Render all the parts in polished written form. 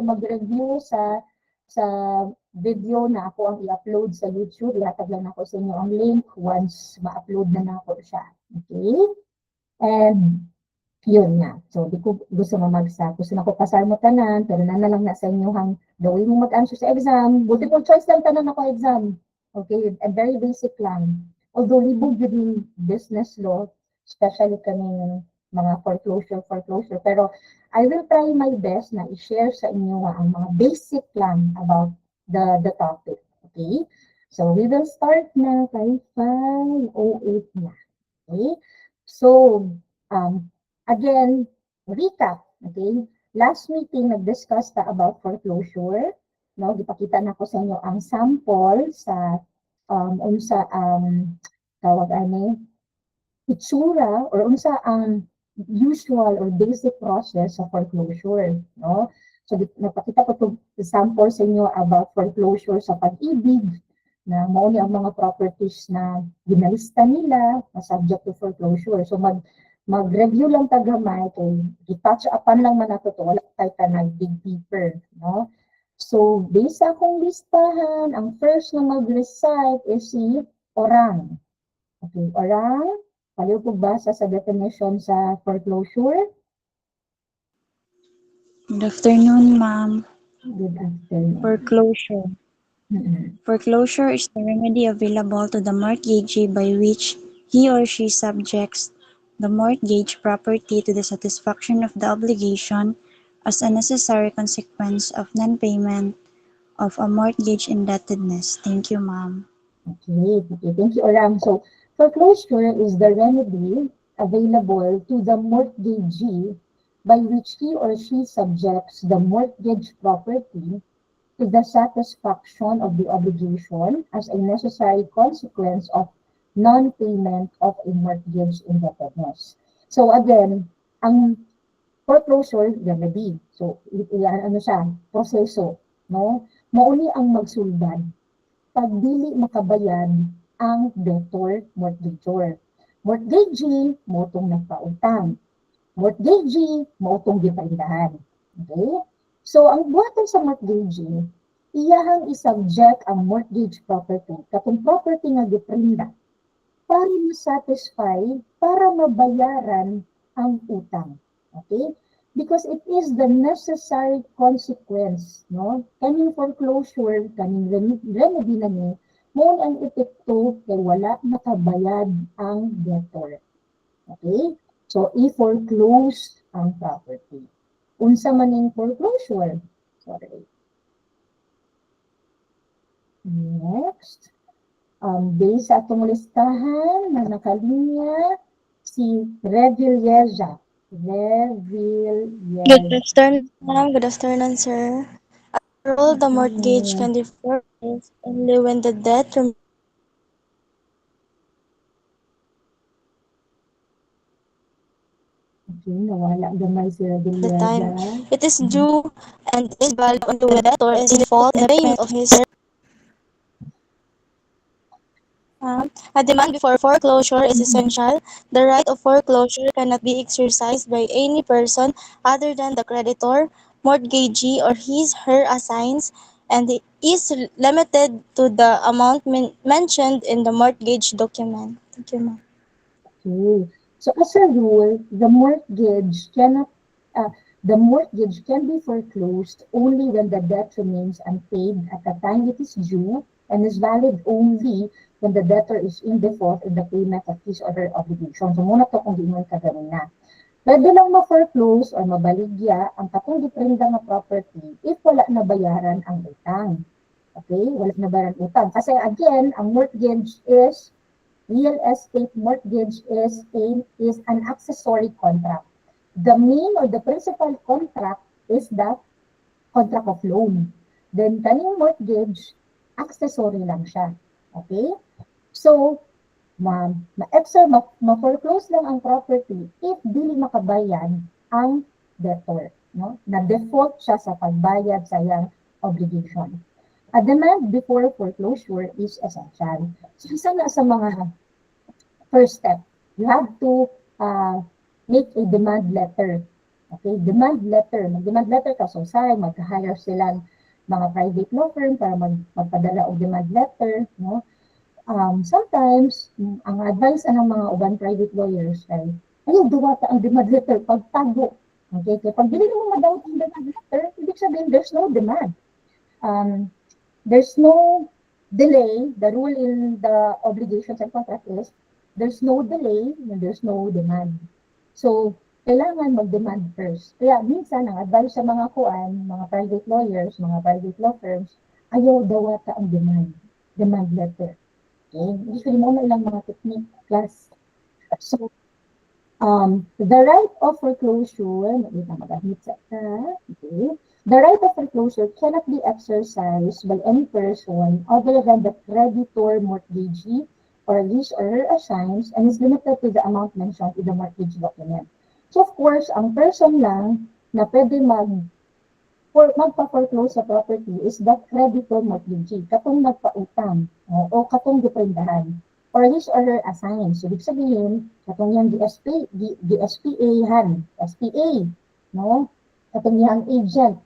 mag-review sa video na ako ang i-upload sa YouTube. Ihatag lang ako sa inyo ang link once ma-upload na ako siya. Okay? And yun nga. So, di ko gusto mamagsak. Gusto na ko pasar mo tanan, pero na lang na sa inyo hang gawin mo mag-answer sa exam. Multiple choice lang tanan ako exam. Okay? And very basic lang. Although libog yun yung business law, especially kaming mga foreclosure. Pero I will try my best na i-share sa inyo ang mga basic lang about the topic. Okay? So, we will start na kay 5:08 na. Okay? So, again, recap. Okay? Last meeting, nag-discuss ta about foreclosure. No? Gipakita na ko sa inyo ang sample sa unsa tawag ani itsura or unsa ang usual or basic process sa foreclosure, no? So napakita ko to sample sa inyo about foreclosure sa pag-ibig na mao ni ang mga properties na ginalista nila na subject to foreclosure. So mag-review lang ta gamay kay i-touch upan lang man nato to, wala tay ta nag-dig deeper, no? So based sa akong listahan, ang first na mag-recite is si Orang. Okay, Orang, paliw po basa sa definition sa foreclosure? Good afternoon, ma'am. Good afternoon. Foreclosure. Foreclosure is the remedy available to the mortgagee by which he or she subjects the mortgage property to the satisfaction of the obligation as a necessary consequence of non-payment of a mortgage indebtedness. Thank you, ma'am. Okay, thank you, Orang. So, foreclosure is the remedy available to the mortgagee by which he or she subjects the mortgage property to the satisfaction of the obligation as a necessary consequence of non-payment of a mortgage indebtedness. So again, ang foreclosure remedy. So ano siya, proseso, no? Mauni ang magsulbad pag dili makabayan ang debtor mortgagor. Mortgagee motong nagpautang. Mortgagee motong gipaindahan. Okay? So, ang buhaton sa mortgagee, iyahang isubject ang mortgage property, katong property nga giprinda, para ma-satisfy, para mabayaran ang utang. Okay? Because it is the necessary consequence, no? Kaning foreclosure, kaning remedy na ni, mo ang epekto kay wala nakabayad ang debtor. Okay? So, i-foreclose ang property. Unsa man yung foreclosure. Sorry. Next. Based sa atong listahan na nakalinya, si Revilleza. Good afternoon, ma'am. Good afternoon, sir. After all, the mortgage can defer only when the debt nawala gamay si the time Revilleza. it is due and is valid only when the debtor is in default in the payment of his a demand before foreclosure is essential. The right of foreclosure cannot be exercised by any person other than the creditor, mortgagee, or his/her assigns, and it is limited to the amount mentioned in the mortgage document. Thank you, ma'am. Okay. So as a rule, the mortgage can be foreclosed only when the debt remains unpaid at the time it is due and is valid only when the debtor is in default in the payment of his or her obligation. So muna to kung giingon ka ganina. Pwede lang ma-foreclose or mabaligya ang katong giprinda nga property if wala na bayaran ang utang. Okay? Wala na bayaran utang. Kasi again, ang mortgage is real estate mortgage is an accessory contract. The main or the principal contract is the contract of loan. Then, kaning mortgage, accessory lang siya. Okay? So, ma-foreclose lang ang property if dili makabayan ang debtor. No? Na-default siya sa pagbayad sa iyang obligation. A demand before foreclosure is essential. So, isa na sa mga first step, you have to make a demand letter. Okay, demand letter. Mag-demand letter ka, so say, mag-hire sila mga private law firm para magpadala og demand letter, no? Sometimes, ang advice ng mga uban private lawyers ay, ayaw duwata ang demand letter pagtago. Okay, kaya pag dili mo madawat ang demand letter, ibig sabihin there's no demand. There's no delay. The rule in the obligations and contract is there's no delay and there's no demand. So, kailangan mag-demand first. Kaya minsan, ang advice sa mga kuan, mga private lawyers, mga private law firms, ayaw dawata ang demand letter. Okay? Usually mo na ilang mga technique class. So, the right of foreclosure, okay? The right of foreclosure cannot be exercised by any person other than the creditor mortgagee or his or her assigns and is limited to the amount mentioned in the mortgage document. So of course, ang person lang na pwede magpa-foreclose sa property is the creditor mortgagee, katong nagpautang o katong diprendahan or his or her assigns. So, ibig sabihin, katong yung SPA, no? Katong yung agent.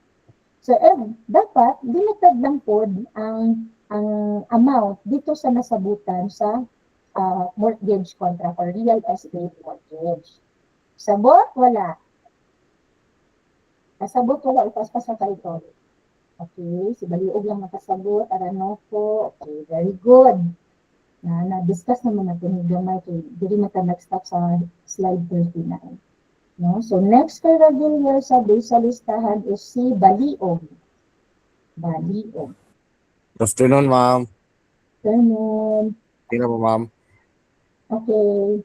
So, dapat, limited lang po ang amount dito sa nasabutan sa mortgage contract or real estate mortgage. Sabot, wala. Kasabot wala, ipas-pas na kayo. Okay, si Baliog lang nakasabot, Aranoko, okay, very good. Na-discuss naman natin yung gamay, kay dili na ta nag-stop sa slide 39. No? So next kay Ragil here sa listahan is si Baliog. Baliog. Good afternoon, ma'am. Afternoon. Tingnan po, ma'am. Okay.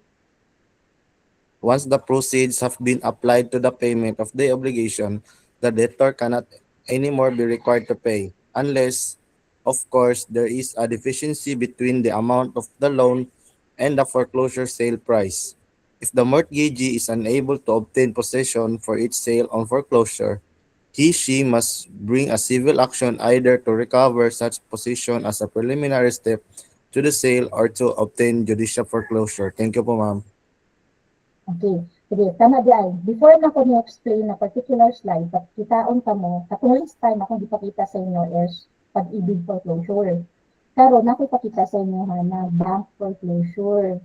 Once the proceeds have been applied to the payment of the obligation, the debtor cannot anymore be required to pay, unless, of course, there is a deficiency between the amount of the loan and the foreclosure sale price. If the mortgagee is unable to obtain possession for its sale on foreclosure, she must bring a civil action either to recover such possession as a preliminary step to the sale or to obtain judicial foreclosure. Thank you po, ma'am. Okay. Sige, tama di ay. Before na ko ni-explain na particular slide, kitaon ka mo, katong last time akong ipakita sa inyo is pag-ibig foreclosure. Pero nakipakita sa inyo na bank foreclosure.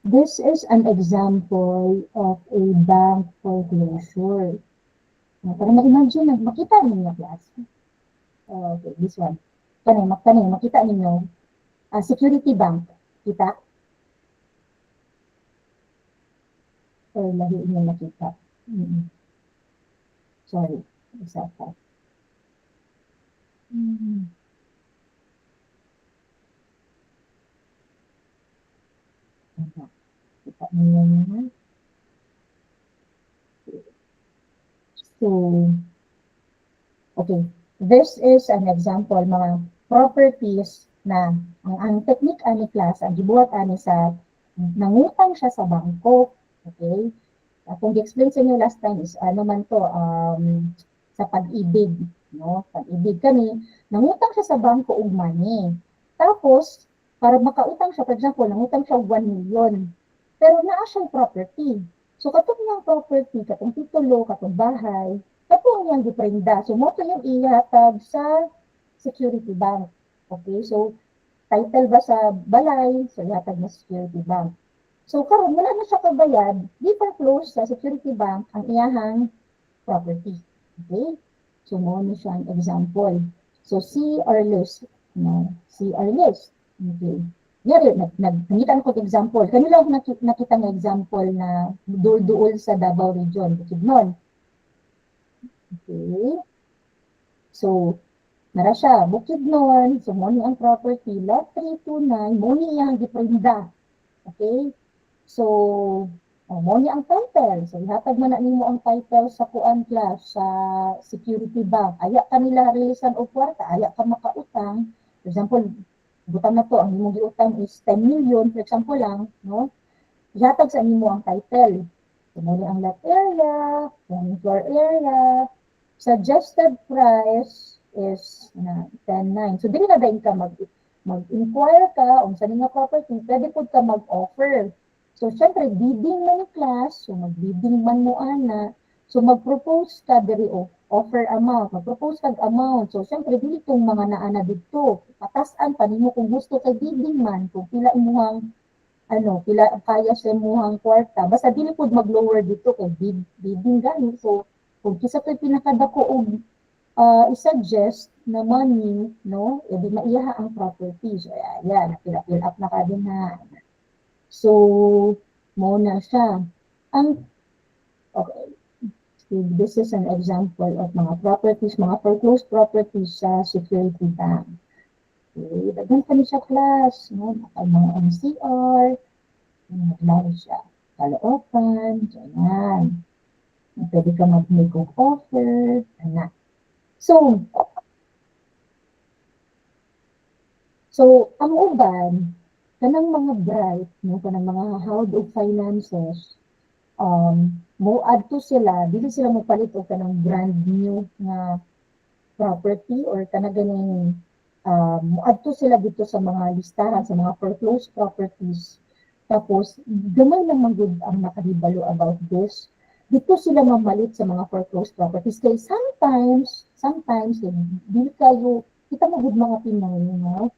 This is an example of a bank foreclosure. Para ma-imagine, makita ninyo class. Okay, this one. Kanay, makita ninyo. Security bank. Kita? Or lahi inyo nakita. Sorry. Isa pa. Kita ninyo naman. So, okay. This is an example, mga properties na ang technique ani class, ang gibuhat ani sa nangutang siya sa bangko. Okay? Kung gi-explain sa inyo last time is ano man to, sa pag-ibig. No? Pag-ibig kami, nangutang siya sa bangko og money. Tapos, para makautang siya, for example, nangutang siya og 1 million. Pero naa siyang property. So, katong niyang property, katong titulo, katong bahay, katong niyang giprenda. So, mo to yung ihatag sa security bank. Okay? So, title ba sa balay? So, ihatag na security bank. So, karon wala na siya kabayad, di foreclose sa security bank ang iyahang property. Okay? So, mo na siya ang example. So, see or list. No? See or list. Okay. Yari, nagkita ko example. Kanila nakita ng example na duol sa Davao Region. Bukidnon. Okay. So, nara siya, Bukidnon. So, mo ni ang property. Lot 329, mo ni ang giprenda. Okay. So, mo ni ang title. So, ihatag man na nimo ang title sa kuan class, sa security bank. Aya kanila releasan og kwarta, aya ka makautang. For example, butang na to, ang imong giutang is 10 million, for example lang, no? Ihatag sa nimo ang title. So, mo ni ang lot area, ang floor area, Suggested price is 10.9. So dili na dayon ka mag-inquire ka unsa ni nga property, pwede pud ka mag-offer. So syempre bidding man ni class, so mag-bidding man mo ana. So mag-propose ka diri offer amount, mag-propose kag amount. So syempre dili tong mga naana didto. Patasan pa nimo kung gusto kay bidding man, kung pila imong pila kaya sa imong kwarta. Basta dili pud mag-lower dito kay bidding gani. So kung kisa to'y pinakadako og i-suggest na money, no, edi maiyaha ang property. So, ayan, fill up na ka din ha. So, mo na siya. Okay, this is an example of mga properties, mga foreclosed properties sa Security Bank. Okay, daghan pa ni siya class, no, mga NCR, naglaro siya, kaloopan, ganyan. Pwede ka mag-make of offer, anak. So, ang uban, kanang mga bright, no, kanang mga household of finances, mo adto sila, dili sila mo palit og kanang brand new nga property or kanang ganing mo adto sila dito sa mga listahan sa mga foreclosed properties. Tapos, gamay lang man gud ang nakahibalo about this. Dito sila mamalit sa mga foreclosed properties. Kaya sometimes, dili kayo, kita mo gud mga Pinoy, no?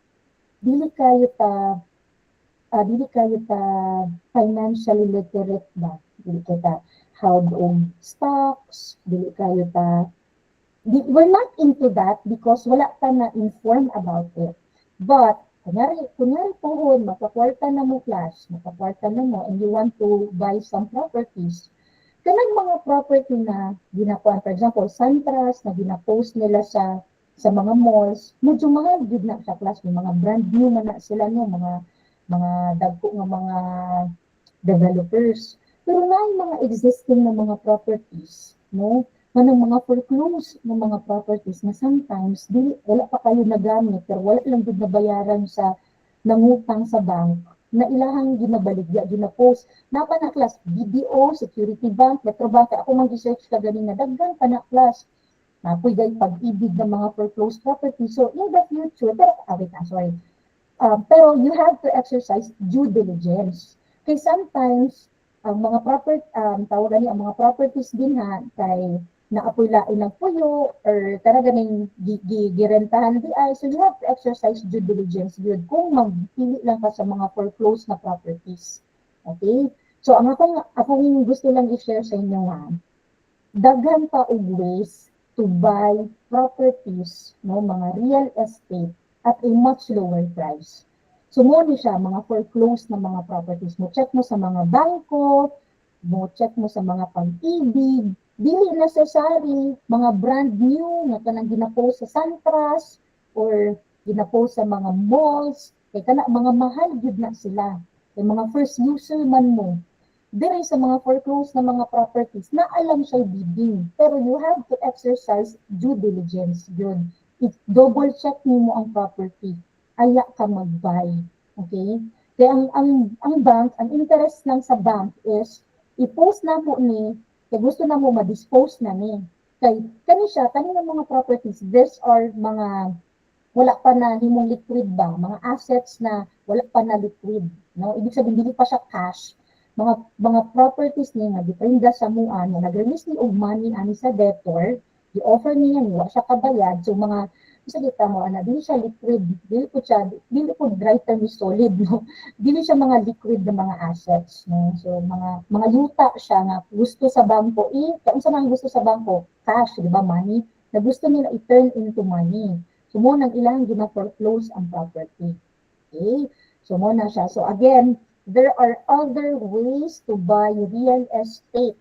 Dili kayo ta financially literate ba? Dili kita household stocks, we're not into that because wala ka na informed about it. But, kunyari pohon, makakwarta na mo class, and you want to buy some properties, kanang mga property na ginakuan, for example, Santras na gina-post nila sa mga malls, medyo mahal gid na sa class, may mga brand new man na sila no, mga dagko nga mga developers. Pero na mga existing na mga properties, no, kanang mga foreclosed na mga properties na sometimes wala pa kayo nagamit pero wala lang gud nabayaran sa nangutang sa bank na ilahang ginabaligya, gina-post. Napa na class, BDO, Security Bank, Metrobank, ako mag-research ka galing na daggan pa na class. Napoy gay pag-ibig ng mga foreclosed property. So in the future, pero you have to exercise due diligence. Kay sometimes, ang mga ang mga properties din ha, kay naapoy lain ng puyo or talaga ning girentahan di ay, so you have to exercise due diligence yun kung magpili lang ka sa mga foreclosed na properties. Okay? So ang akong gusto lang i-share sa inyo ha, daghan pa og ways to buy properties, no, mga real estate at a much lower price. So mo ni siya mga foreclosed na mga properties, mo check mo sa mga bangko, mo check mo sa mga pag-ibig, dili necessary mga brand new nga kanang gina-post sa Santras or gina-post sa mga malls, kay kana mga mahal gud na sila. Kay mga first user man mo. Diri sa mga foreclosed na mga properties na alam siya bidding, pero you have to exercise due diligence yun. Double check mo ang property. Aya ka mag-buy. Okay? Kaya ang bank, ang interest lang sa bank is i-post na mo ni kay gusto na mo ma-dispose na ni. Kay kani mga properties, these are mga wala pa na himong liquid ba, mga assets na wala pa na liquid, no? Ibig sabihin dili pa siya cash. Mga properties ni nga depende sa mua na nag-release ni og money ani sa debtor, i-offer niya ni wa siya kabayad, so mga isa kita mo ana dili siya liquid, dili po dry term solid, no? Dili siya mga liquid na mga assets, no? So mga yuta siya nga gusto sa bangko kung sa mga gusto sa bangko cash, di ba, money na gusto nila i-turn into money. So mo nang ilang gina-foreclose ang property. Okay? So mo na siya. So again, there are other ways to buy real estate.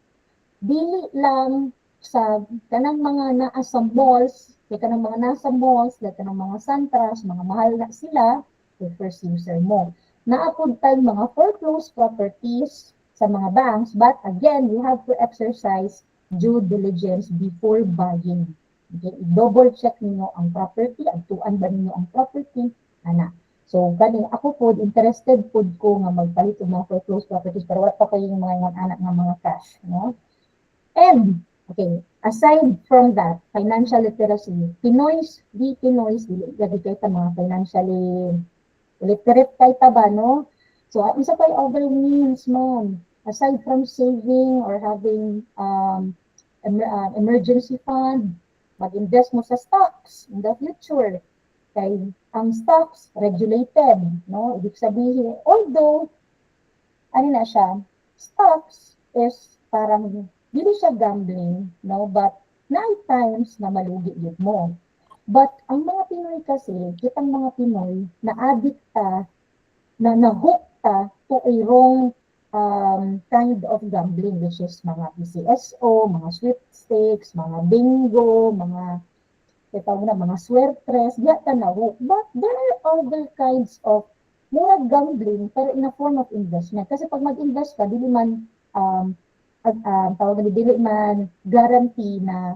Dili lang sa kanang mga naa sa malls, kay kanang mga nasa malls, like kanang mga Santras, mga mahal na sila, kay first user mo. Naapod tayong mga foreclosed properties sa mga banks, but again, you have to exercise due diligence before buying. Okay? Double check niyo ang property, agtuan ba niyo ang property, ana. So, ako po, interested po ko nga magpalit ng mga foreclosed properties, pero wala pa kayong mga anak ng mga cash, no? And Okay, aside from that, financial literacy, Pinoys, dili kay ta mga financially literate kay ta ba, no? So, isa pa yung other means, ma'am. Aside from saving or having emergency fund, mag-invest mo sa stocks in the future. Kay ang stocks, regulated, no? Ibig sabihin, although, ano na siya, stocks is parang, hindi siya gambling, no? But, nine times na malugi yun mo. But, ang mga Pinoy kasi, kitang mga Pinoy, na-addict ta, na-hook ta to a wrong kind of gambling, which is mga PCSO, mga sweepstakes, mga bingo, mga mga swertres, diya ta na-hook. But there are other kinds of mura gambling pero in a form of investment. Kasi pag mag-invest ka, dili man tawag dili man guarantee na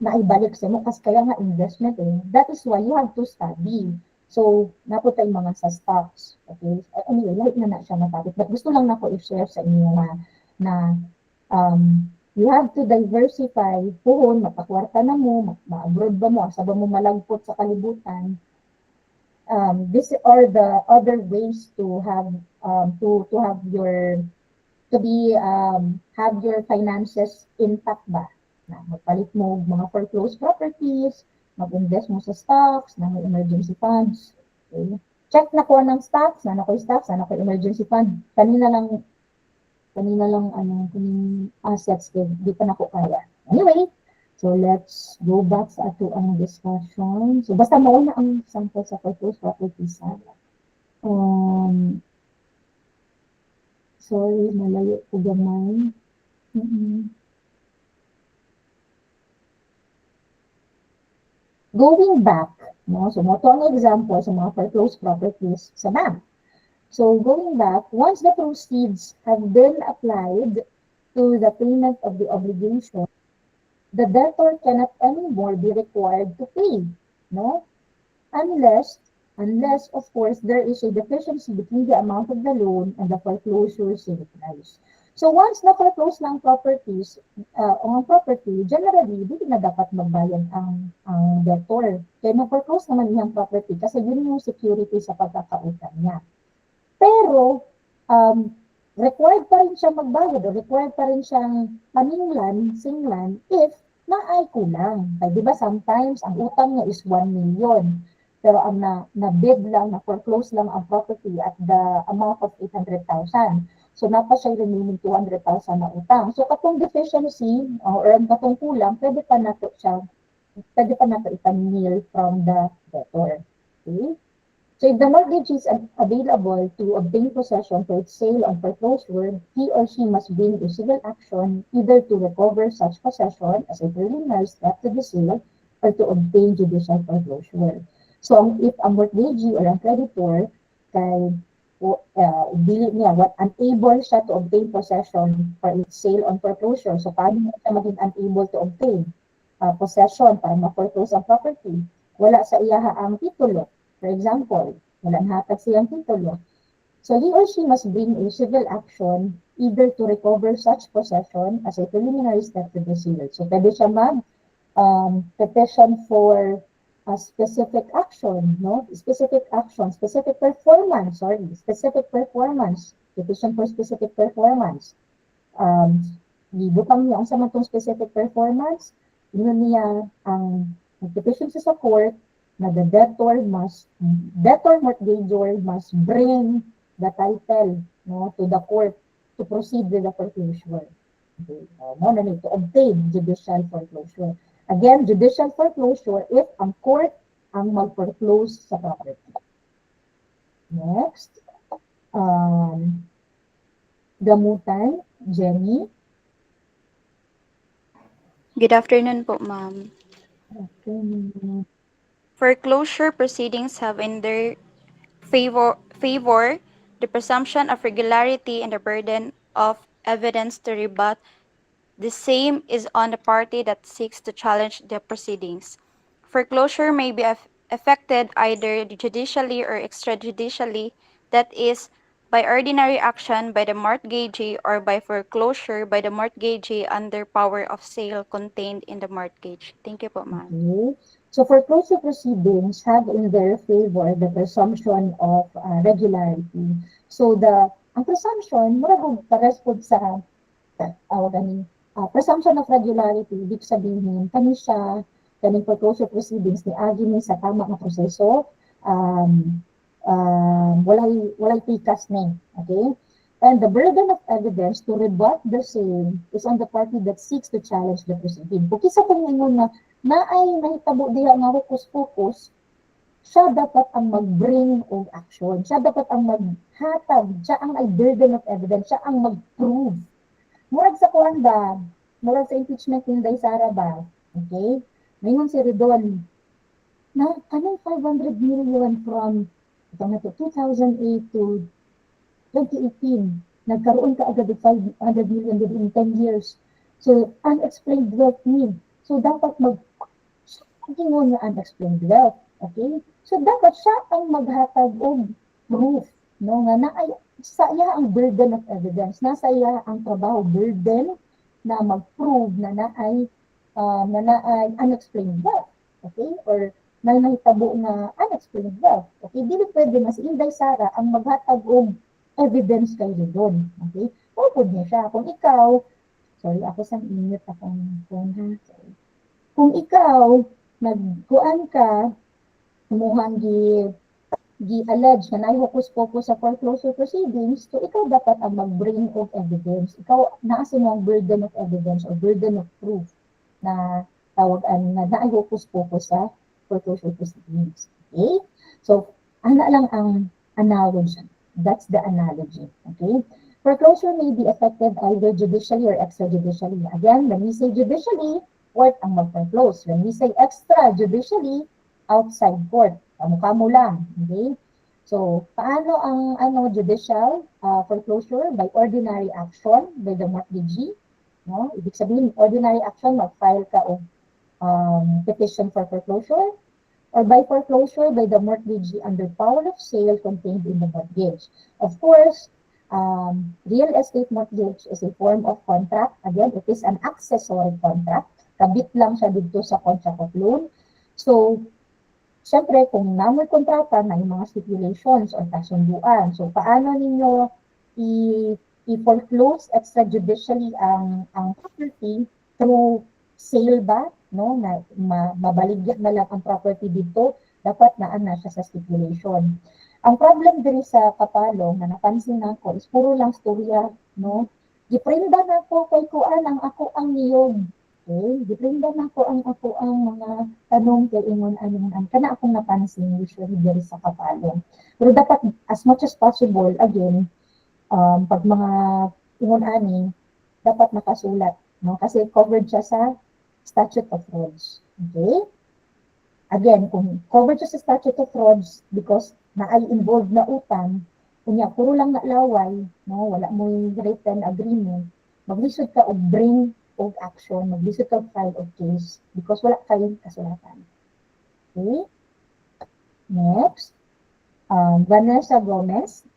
naibalik sa mo kasi kaya nga investment eh. That is why you have to study. So, napunta yung mga sa stocks. Okay? Anyway, lahat na siya na topic. But gusto lang na ko i-share sa inyo na you have to diversify. Puhon, mapakwarta na mo, ma-abroad ba mo, asa ba mo malagpot sa kalibutan. These are the other ways to have to have your to be have your finances intact ba na magpalit mo mga foreclosed properties, mag-invest mo sa stocks, na may emergency funds. Okay? Check na ko ng stocks, na ko stocks, na ko emergency fund. Kanina lang kuning assets di pa nako kaya. Anyway, so let's go back sa ato ang discussion. So basta mao na ang sample sa foreclosed properties. Sorry, malayo ko gamay. Going back, no? So, mo ang example sa mga foreclosed properties sa bank. So, going back, once the proceeds have been applied to the payment of the obligation, the debtor cannot anymore be required to pay, no? Unless, of course, there is a deficiency between the amount of the loan and the foreclosure sale price. So once na-foreclose ng properties, ang property, generally, hindi na dapat magbayad ang debtor. Kaya na-foreclose naman niyang property kasi yun yung security sa pagkakautang niya. Pero, required pa rin siya magbayad o required pa rin siyang singlan if naay kulang. Kaya di ba sometimes ang utang niya is 1 million. Pero ang na-bid lang, na-foreclose lang ang property at the amount of 800,000. So, napa siya remaining 200,000 na utang. So, katong deficiency or katong kulang, pwede pa nato ipanil from the debtor. Okay? So, if the mortgage is available to obtain possession for its sale or foreclosure, he or she must bring a civil action either to recover such possession as a preliminary step to the sale or to obtain judicial foreclosure. So, if a mortgagee or a creditor kay dili niya, unable siya to obtain possession for its sale on foreclosure. So, paano siya maging unable to obtain possession para ma-foreclose ang property? Wala sa iyaha ang titulo. For example, wala nahatag siyang titulo. So, he or she must bring a civil action either to recover such possession as a preliminary step to the sale. So, pwede siya petition for a specific action, no? Specific performance, petition for specific performance. Gibutang niya ang samantong specific performance, yun niya ang petition sa court na the debtor mortgagor must bring the title, no, to the court to proceed with the foreclosure. Okay. No, na need to obtain judicial foreclosure. Again, judicial foreclosure if ang court ang mag-foreclose sa property. Next. Gamutan, Jenny. Good afternoon po, ma'am. Okay. Foreclosure proceedings have in their favor the presumption of regularity and the burden of evidence to rebut the same is on the party that seeks to challenge the proceedings. Foreclosure may be effected either judicially or extrajudicially, that is, by ordinary action by the mortgagee or by foreclosure by the mortgagee under power of sale contained in the mortgage. Thank you po, ma'am. Okay. So foreclosure proceedings have in their favor the presumption of regularity. So ang presumption, mura po pares po sa presumption of regularity, ibig sabihin, kaning foreclosure proceedings ni agi ni sa tama nga proseso, walay tikas ni. Okay? And the burden of evidence to rebut the same is on the party that seeks to challenge the proceeding. Kung kisa kung ingon na naay nahitabo diha nga hokus-pokus, siya dapat ang mag-bring of action. Siya dapat ang maghatag. Siya ang burden of evidence. Siya ang mag-prove. Murag sa kuwan ba? Murag sa impeachment ni Inday Sara ba? Okay? Ngayon si Redon, na kanang 500 million from 2008 to 2018, nagkaroon ka agad ng 500 million within 10 years. So, unexplained wealth need. So, dapat mag-ingon nga unexplained wealth. Okay? So, dapat siya ang maghatag og proof. No? Nga na ay sa iya ang burden of evidence. Nasa iya ang trabaho, burden na mag-prove na naay unexplained wealth. Okay? Or may nahitabo na unexplained wealth. Okay? Dili pwede na si Inday Sara ang maghatag og evidence kay Redon. Okay? Upod niya siya. Kung ikaw, sorry, ako sa init akong phone ha. Sorry. Kung ikaw, nagkuan ka, kumuhang gi-allege na nahihokus-pokus sa foreclosure proceedings, so ikaw dapat ang mag-bring of evidence. Ikaw, naasin mo ang burden of evidence or burden of proof na tawagan na nahihokus-pokus sa foreclosure proceedings. Okay? So, ana lang ang analogy. That's the analogy. Okay? Foreclosure may be effected either judicially or extrajudicially. Again, when we say judicially, court ang mag-foreclose. When we say extrajudicially, outside court. Kamukha lang. Okay? So, paano ang judicial foreclosure? By ordinary action by the mortgagee. No? Ibig sabihin, ordinary action, mag-file ka o petition for foreclosure. Or by foreclosure by the mortgagee under power of sale contained in the mortgage. Of course, real estate mortgage is a form of contract. Again, it is an accessory contract. Kabit lang siya dito sa contract of loan. So, syempre, kung namoy kontrata na yung mga stipulations or kasunduan, so paano ninyo i-foreclose extrajudicially ang property through sale ba? No, na mabaligyan na lang ang property dito, dapat naan na siya sa stipulation. Ang problem diri sa kapalong na napansin nako is puro lang storya, no? Giprinda na ko kay kuan ang ako ang niyog. Okay? Giprinda na ko ang ako ang mga tanong kay ingon anon kana akong napansin usually diri sa kapalong. Pero dapat as much as possible again pag mga ingon ani dapat nakasulat, no? Kasi covered siya sa statute of frauds. Okay? Again, kung covered siya sa statute of frauds because na ay involved na utang, kunya puro lang na laway, no, wala mo written agreement, maglisod ka og bring of action, maglisod ka og file of case because wala kayong kasulatan. Okay? Next, Vanessa Gomez.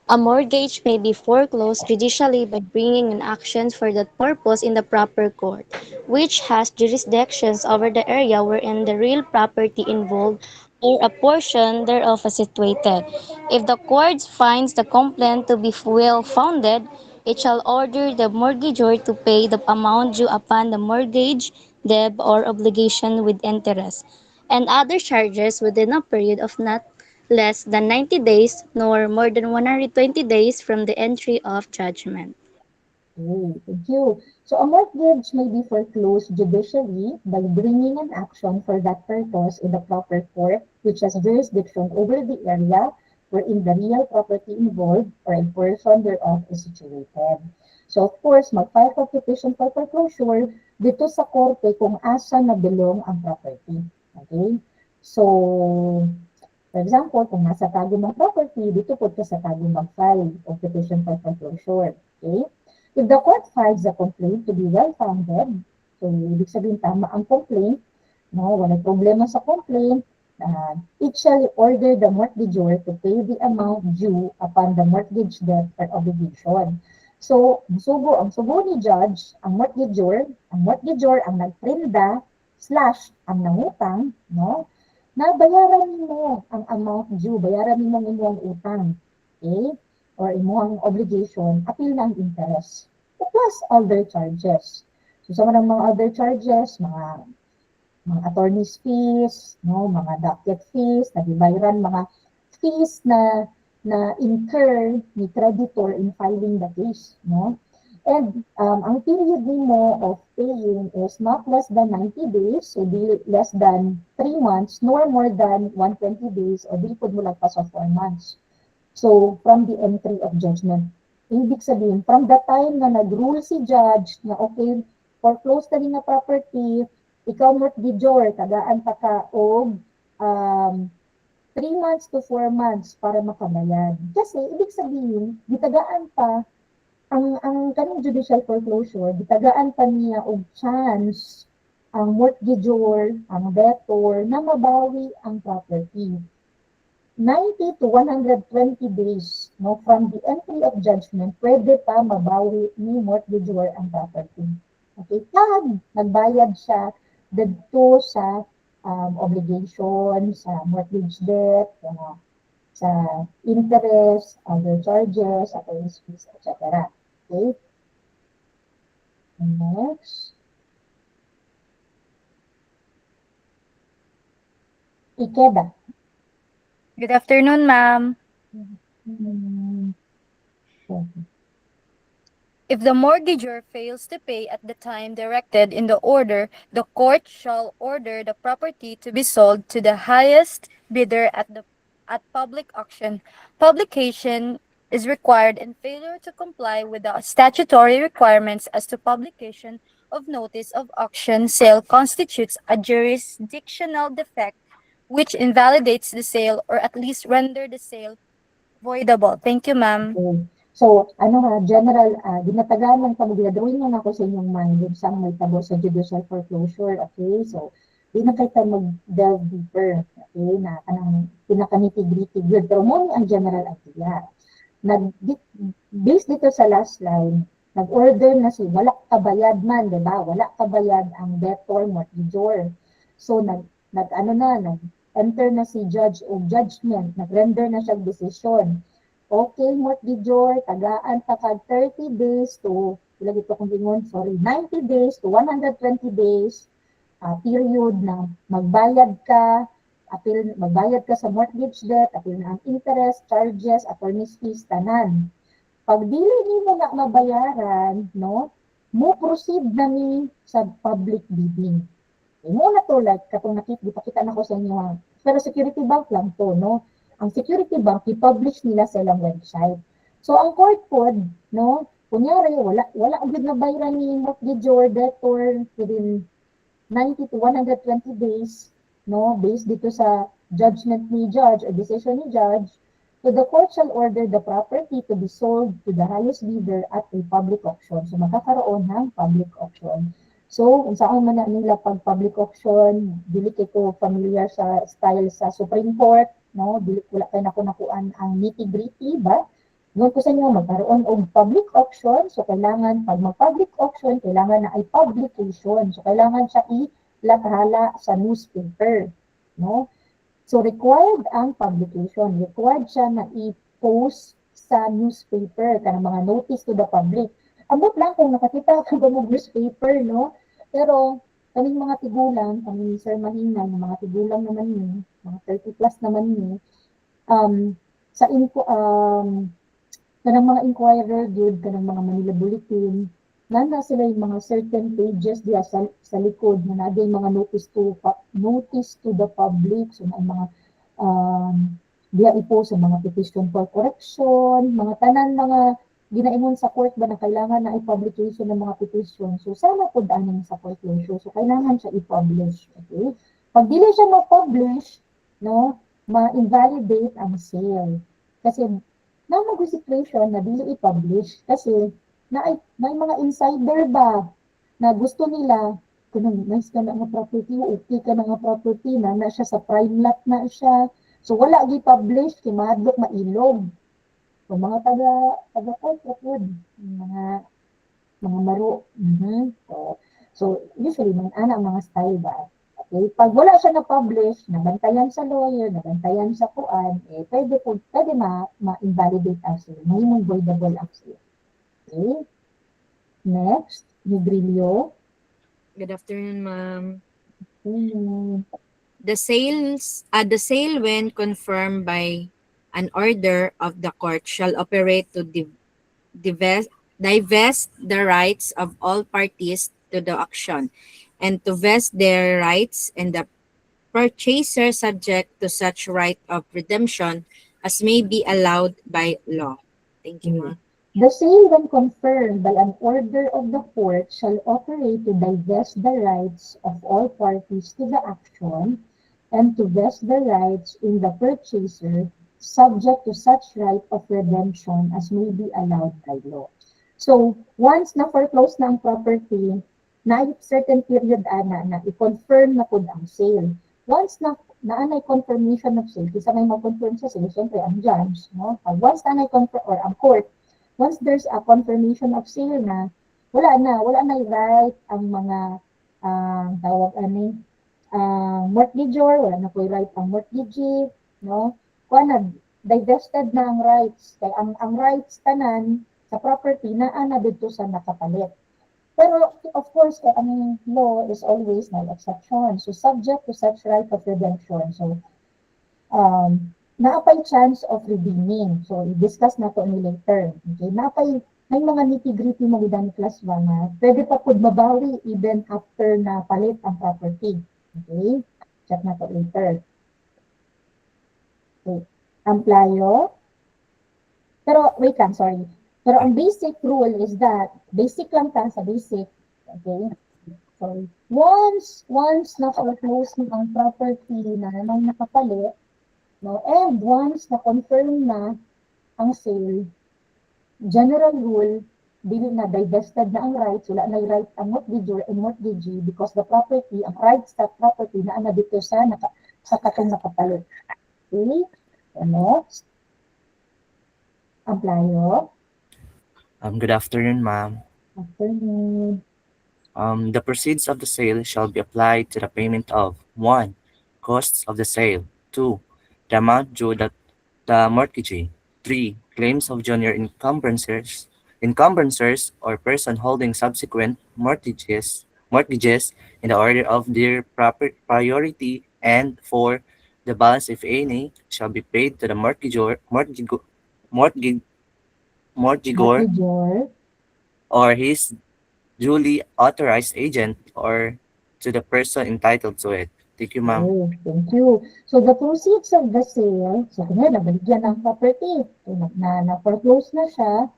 A mortgage may be foreclosed judicially by bringing an action for that purpose in the proper court, which has jurisdictions over the area wherein the real property involved or a portion thereof is situated. If the court finds the complaint to be well-founded, it shall order the mortgagor to pay the amount due upon the mortgage, debt, or obligation with interest, and other charges within a period of not less than 90 days nor more than 120 days from the entry of judgment. Okay, thank you. So a mortgage may be foreclosed judicially by bringing an action for that purpose in the proper court, which has jurisdiction over the area wherein the real property involved or a portion thereof is situated. So of course, mag-file for petition for foreclosure dito sa korte kung asa na belong ang property. Okay? So, for example, kung nasa Tagum ang property, dito po ka sa Tagum mag-file of petition for foreclosure. Okay? If the court finds the complaint to be well-founded, so ibig sabihin tama ang complaint, No, wala problema sa complaint. It shall order the mortgagor to pay the amount due upon the mortgage debt or obligation. So, ang sugo ni judge, ang mortgagor ang nagprinda / ang nangutang, no? Na bayaran mo ang amount due, bayaran mo ang imong utang, okay? Or imong obligation, appeal na ang interest. Plus other charges. So, sa mga other charges, mga attorney's fees, no, mga docket fees, nabibayaran mga fees na incur ni creditor in filing the case, no? And ang period nimo of paying is not less than 90 days, so di less than 3 months, nor more than 120 days, o di pud mo lagpas of 4 months. So, from the entry of judgment. Ibig sabihin, from the time na nag-rule si judge na okay, foreclose na rin na property, ikaw mortgagor, tagaan pa ka og 3 months to 4 months para makabayad. Kasi, ibig sabihin, gitagaan pa ang kanang judicial foreclosure, gitagaan pa niya og chance ang mortgagor, ang debtor, na mabawi ang property. 90 to 120 days, no, from the entry of judgment, pwede pa mabawi ni mortgagor ang property. Okay, pag nagbayad siya dito sa obligation, sa mortgage debt, sa interest, other charges, attorney's fees, etc. Okay? Next. Ikeda. Good afternoon, ma'am. If the mortgagor fails to pay at the time directed in the order, the court shall order the property to be sold to the highest bidder at public auction. Publication is required, and failure to comply with the statutory requirements as to publication of notice of auction sale constitutes a jurisdictional defect which invalidates the sale or at least render the sale voidable. Thank you, ma'am. Okay. So, general, ginatagaan lang kami, ginadrawin lang ako sa inyong mind yung saan may tabo sa judicial foreclosure, okay? So, di na kayo mag-delve deeper, okay? Na kanang pinaka-nitty-gritty good. Pero mo ang general idea. Based dito sa last line, nag-order na wala kabayad man, di ba? Wala kabayad ang debtor, mortgagor. So, nag-enter na si judge o judgment, nag-render na siya decision. Okay, mortgagor, tagaan pa kag 30 days to, ilagay ko kung gingon, 90 days to 120 days period na magbayad ka sa mortgage debt, apil na ang interest, charges, attorney's fees, tanan. Pag dili nimo na mabayaran, no, mo proceed na ni sa public bidding. Mo na to, like, katong nakita na ko sa inyo, pero Security Bank lang to, no? Ang Security Bank, i-publish nila sa ilang website. So, ang court code, no, kunyari, wala agad na bayaran ni mortgagor, debtor within 90 to 120 days, no, based dito sa judgment ni judge or decision ni judge, so the court shall order the property to be sold to the highest bidder at a public auction. So, magkakaroon ng public auction. So, kung saan man na nila pag public auction, dili ko familiar sa style sa Supreme Court, no, dili wala kay nakuan ang nitty-gritty ba? Ngon ko sa inyo magkaroon og public auction, so kailangan pag mag-public auction kailangan na ay publication. So kailangan siya ilathala sa newspaper, no? So required ang publication, required siya na i-post sa newspaper kanang mga notice to the public. Ambot lang kung nakakita ka ba ng newspaper, no? Pero kaming mga tigulang, kami Sir Mahina, yung mga tigulang naman niyo, mga 30 plus naman niyo, kanang mga inquirer, good, kanang mga Manila Bulletin, nanda sila yung mga certain pages diya sa likod na naday mga notice to the public, so may mga diya ipo sa mga petition for correction, mga tanan, mga ginaingon sa court ba na kailangan na i-publication ng mga petition. So, sana po daanin sa foreclosure. So, kailangan siya i-publish. Okay? Pag dili siya ma-publish, no, ma-invalidate ang sale. Kasi, na mag-situation na dili i-publish. Kasi, may mga insider ba na gusto nila kanang nice ka na nga property, okay ka na nga property, na siya sa prime lot na siya. So wala gi-publish kay mahadlok mailog. So mga taga corporate yun, mga maro. So usually man ana ang mga style ba. Okay, pag wala siya na-publish, nabantayan sa lawyer, nabantayan sa kuan, pwede ma-invalidate ang sale. Mahimong voidable ang sale. Okay? Next, Negrillo. Good afternoon, ma'am. Hmm. The sale when confirmed by an order of the court shall operate to divest the rights of all parties to the auction and to vest their rights in the purchaser subject to such right of redemption as may be allowed by law. Thank you, ma'am. The sale, when confirmed by an order of the court, shall operate to divest the rights of all parties to the action and to vest the rights in the purchaser subject to such right of redemption as may be allowed by law. So, once na foreclose na ang property, na certain period na i-confirm na po ang sale. Once na naanay confirmation of sale, kisa may ma-confirm sa sale, siyempre ang judge, no? Once na confirm or ang court, once there's a confirmation of sale na, wala na right ang mga mortgagor, wala na po right ang mortgagee, no? Kung divested na ang rights. Kaya ang rights tanan sa property na dito sa nakapalit. Pero of course, ang law is always no exception. So subject to such right of redemption. So naapay chance of redeeming. So i-discuss na to ni later. Okay, naapay may mga nitty-gritty mo gid class ba nga pwede pa pud mabawi even after na palit ang property. Okay? Check na to later. Okay. Amplayo. Pero wait lang, sorry. Pero ang basic rule is that, basic lang ta sa basic, okay? So, once na-foreclose mo ang property na namang nakapalit, no, and once na-confirm na ang sale, general rule, dili na divested na ang rights, wala na right ang mortgagor and mortgagee because the property, ang rights sa property na dito sa katong nakapalit. Okay? So, next. Amplayo. Good afternoon, ma'am. Afternoon. The proceeds of the sale shall be applied to the payment of 1. Costs of the sale. 2. The amount due the mortgagee. 3. Claims of junior encumbrances or person holding subsequent mortgages in the order of their proper priority. And 4. The balance, if any, shall be paid to the mortgagor or his duly authorized agent or to the person entitled to it. Thank you, ma'am. Okay, thank you. So the proceeds of the sale, so kanya nabaligyan ng property, so, na-foreclose na siya,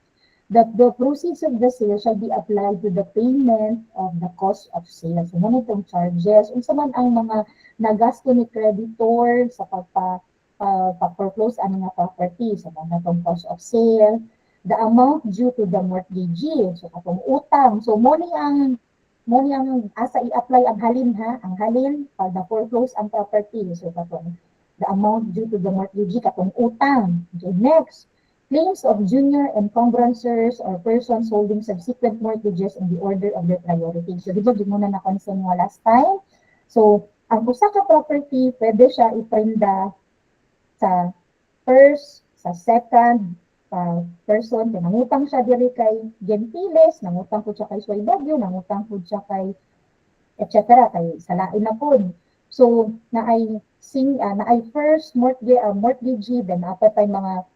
that the proceeds of the sale shall be applied to the payment of the cost of sale. So itong charges, unsa man ang mga nagasto ni creditor sa pag-foreclose ang mga property, so itong cost of sale, the amount due to the mortgagee, so katong utang. So mo ni ang asa i-apply ang halin ang halin pag na-foreclose ang property. So katong the amount due to the mortgagee, katong utang. Okay, next, claims of junior encumbrances or persons holding subsequent mortgages in the order of their priority. So dito di muna na-concern mo last time. So ang usa ka property, pwede siya iprenda sa first, sa second, person, nangutang siya diri kay Gentiles, nangutang po siya kay Suay Bagyo, nangutang po siya kay etc. kay salain na po. So, naay first mortgagee, then napatay mga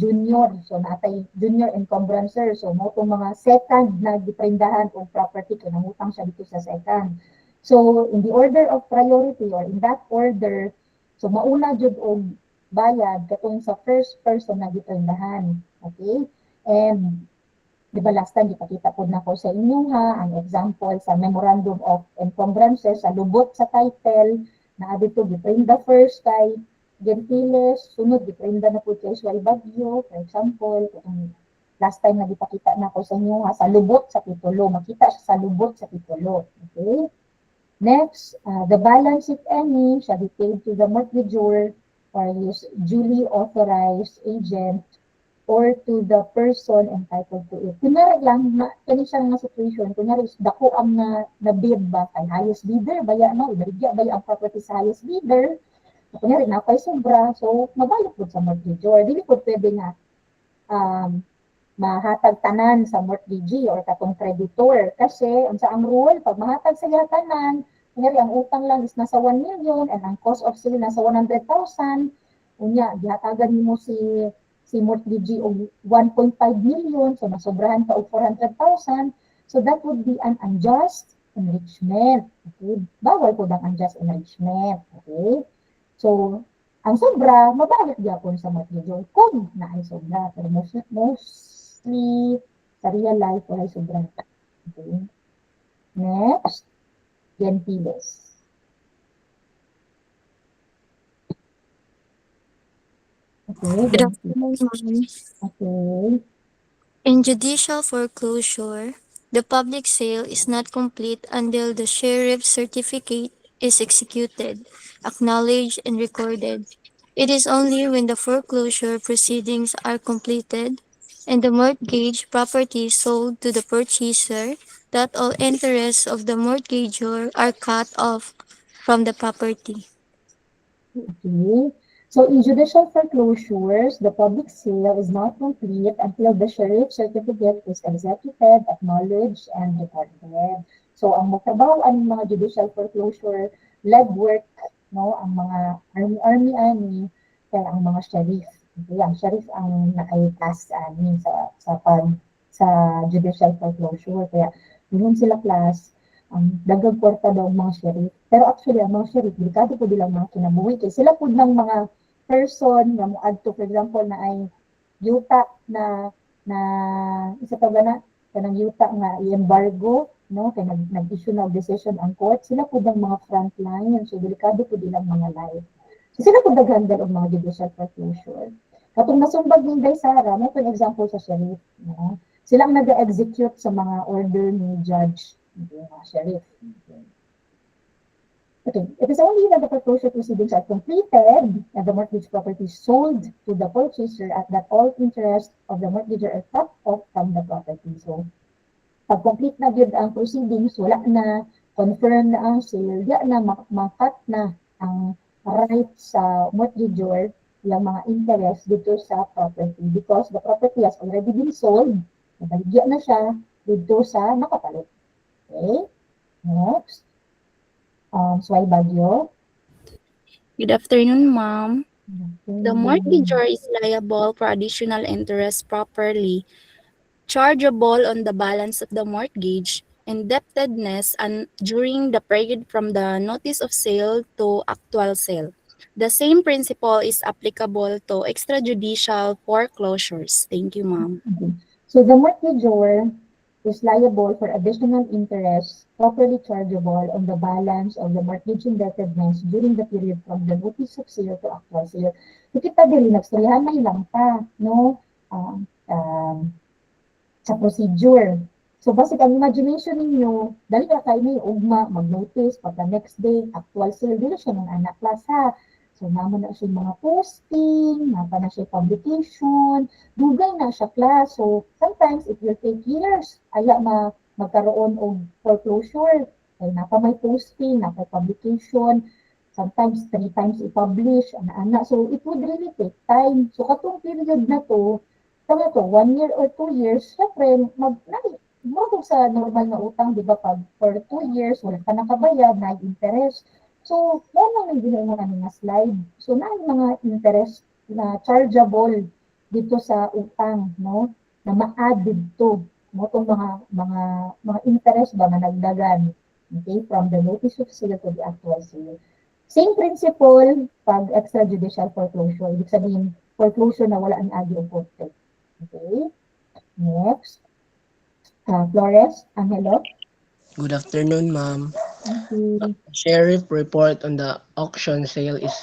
junior. So, naatay junior encumbrancer. So, mo itong mga second na diprendahan o property, kay nangutang siya dito sa second. So, in the order of priority or in that order, so mauna jud og bayad katong sa first person na giprendahan. Okay? And di ba last time ipakita po na ko sa inyo ang example sa memorandum of encumbrances sa lubot sa title na dito giprenda first kay Gentiles, sunod giprenda na po kay Suay Bagyo, for example, last time na ipakita na ko sa inyo sa lubot sa titulo. Makita siya sa lubot sa titulo. Okay? Next, the balance, if any, shall be paid to the mortgagor or his duly authorized agent or to the person entitled to it. Kunyari lang, kani siya nga situation, kunyari, dako ang na bid ba kay highest bidder, baya na, ibarigya baya ang property sa highest bidder, kunyari, napay sobra, so, mabayad po sa mortgagor. Dili po pwede nga, mahatag tanan sa mortgagee or katong creditor. Kasi, ang rule, pag mahatag sila tanan, kunyari, ang utang lang is nasa 1 million and ang cost of sale nasa 100,000, unya, gihatagan mo si mortgagee og 1.5 million, so nasobrahan pa og 400,000, so that would be an unjust enrichment. Okay? Bawal po ang unjust enrichment. Okay? So, ang sobra, mabalik gyapon sa mortgagee kung naay sobra. Pero mostly, sa real life, wala sobra. Okay? Next, gentiles. Okay, Good afternoon, ma'am. okay. In judicial foreclosure, the public sale is not complete until the sheriff's certificate is executed, acknowledged, and recorded. It is only when the foreclosure proceedings are completed and the mortgage property sold to the purchaser that all interests of the mortgagor are cut off from the property. Okay. So in judicial foreclosures, the public sale is not complete until the sheriff certificate is executed, acknowledged, and recorded. So ang magtrabaho ang mga judicial foreclosure legwork, no, ang mga army, kaya ang mga sheriff. Okay, ang sheriff ang naay-task sa judicial foreclosure. Kaya yun sila class, dagag kwarta daw ang mga sheriff. Pero actually, ang mga sheriff, delikado po nilang mga kinabuhi. Kaya sila po ng mga person na muadto, for example, na ay yuta na isa pa ba na, kanang yuta nga i-embargo, no? Kaya nag-issue na decision ang court. Sila po ng mga front line. So, delikado po nilang mga life. So, sila po nag-handle ang mga judicial foreclosure. Katong nasumbag ni Day Sara, may po example sa sheriff. No? Sila ang nag-execute sa mga order ni judge. Okay, mga sheriff. Okay. It is only when the foreclosure proceedings are completed and the mortgage property is sold to the purchaser at that all interest of the mortgager are cut off from the property. So, pag complete na yun ang proceedings, wala na, confirm na ang sale, di na makat na ang right sa mortgager yung mga interest dito sa property because the property has already been sold, nabaligya na siya dito sa nakapalit. Okay? Next. Sway Bagyo. Good afternoon, ma'am. The mortgagor is liable for additional interest properly chargeable on the balance of the mortgage, indebtedness, and during the period from the notice of sale to actual sale. The same principle is applicable to extrajudicial foreclosures. Thank you, ma'am. Okay. So the mortgagor is liable for additional interest properly chargeable on the balance of the mortgage indebtedness during the period from the notice of sale to actual sale. So kita dili nagstoryahan na ilang pa, no? Sa procedure. So basic ang imagination ninyo, dali na kayo may ugma, mag-notice, pagka next day, actual sale, dili siya ng anak class ha. So naman na siya mga posting, naman na siya publication, dugay na siya class. So sometimes it will take years. Aya magkaroon og foreclosure. Kaya napa may posting, napa publication, sometimes 3 times i-publish, ana-ana. So it would really take time. So katong period na to, 1 year or 2 years, syempre, magkong sa normal na utang, di ba, pag for 2 years, wala ka nakabayad, na interest. So, yan lang yung mga nga slide. So, na mga interest na chargeable dito sa utang, no? Na ma-add dito, no? Itong mga interest ba na nagdagan, okay? From the notice of sale to the actual sale. Same principle pag extrajudicial foreclosure. Ibig sabihin, foreclosure na wala ang agi o portrait. Okay? Next. Flores, Angelo. Good afternoon, ma'am. Okay. Sheriff report on the auction sale is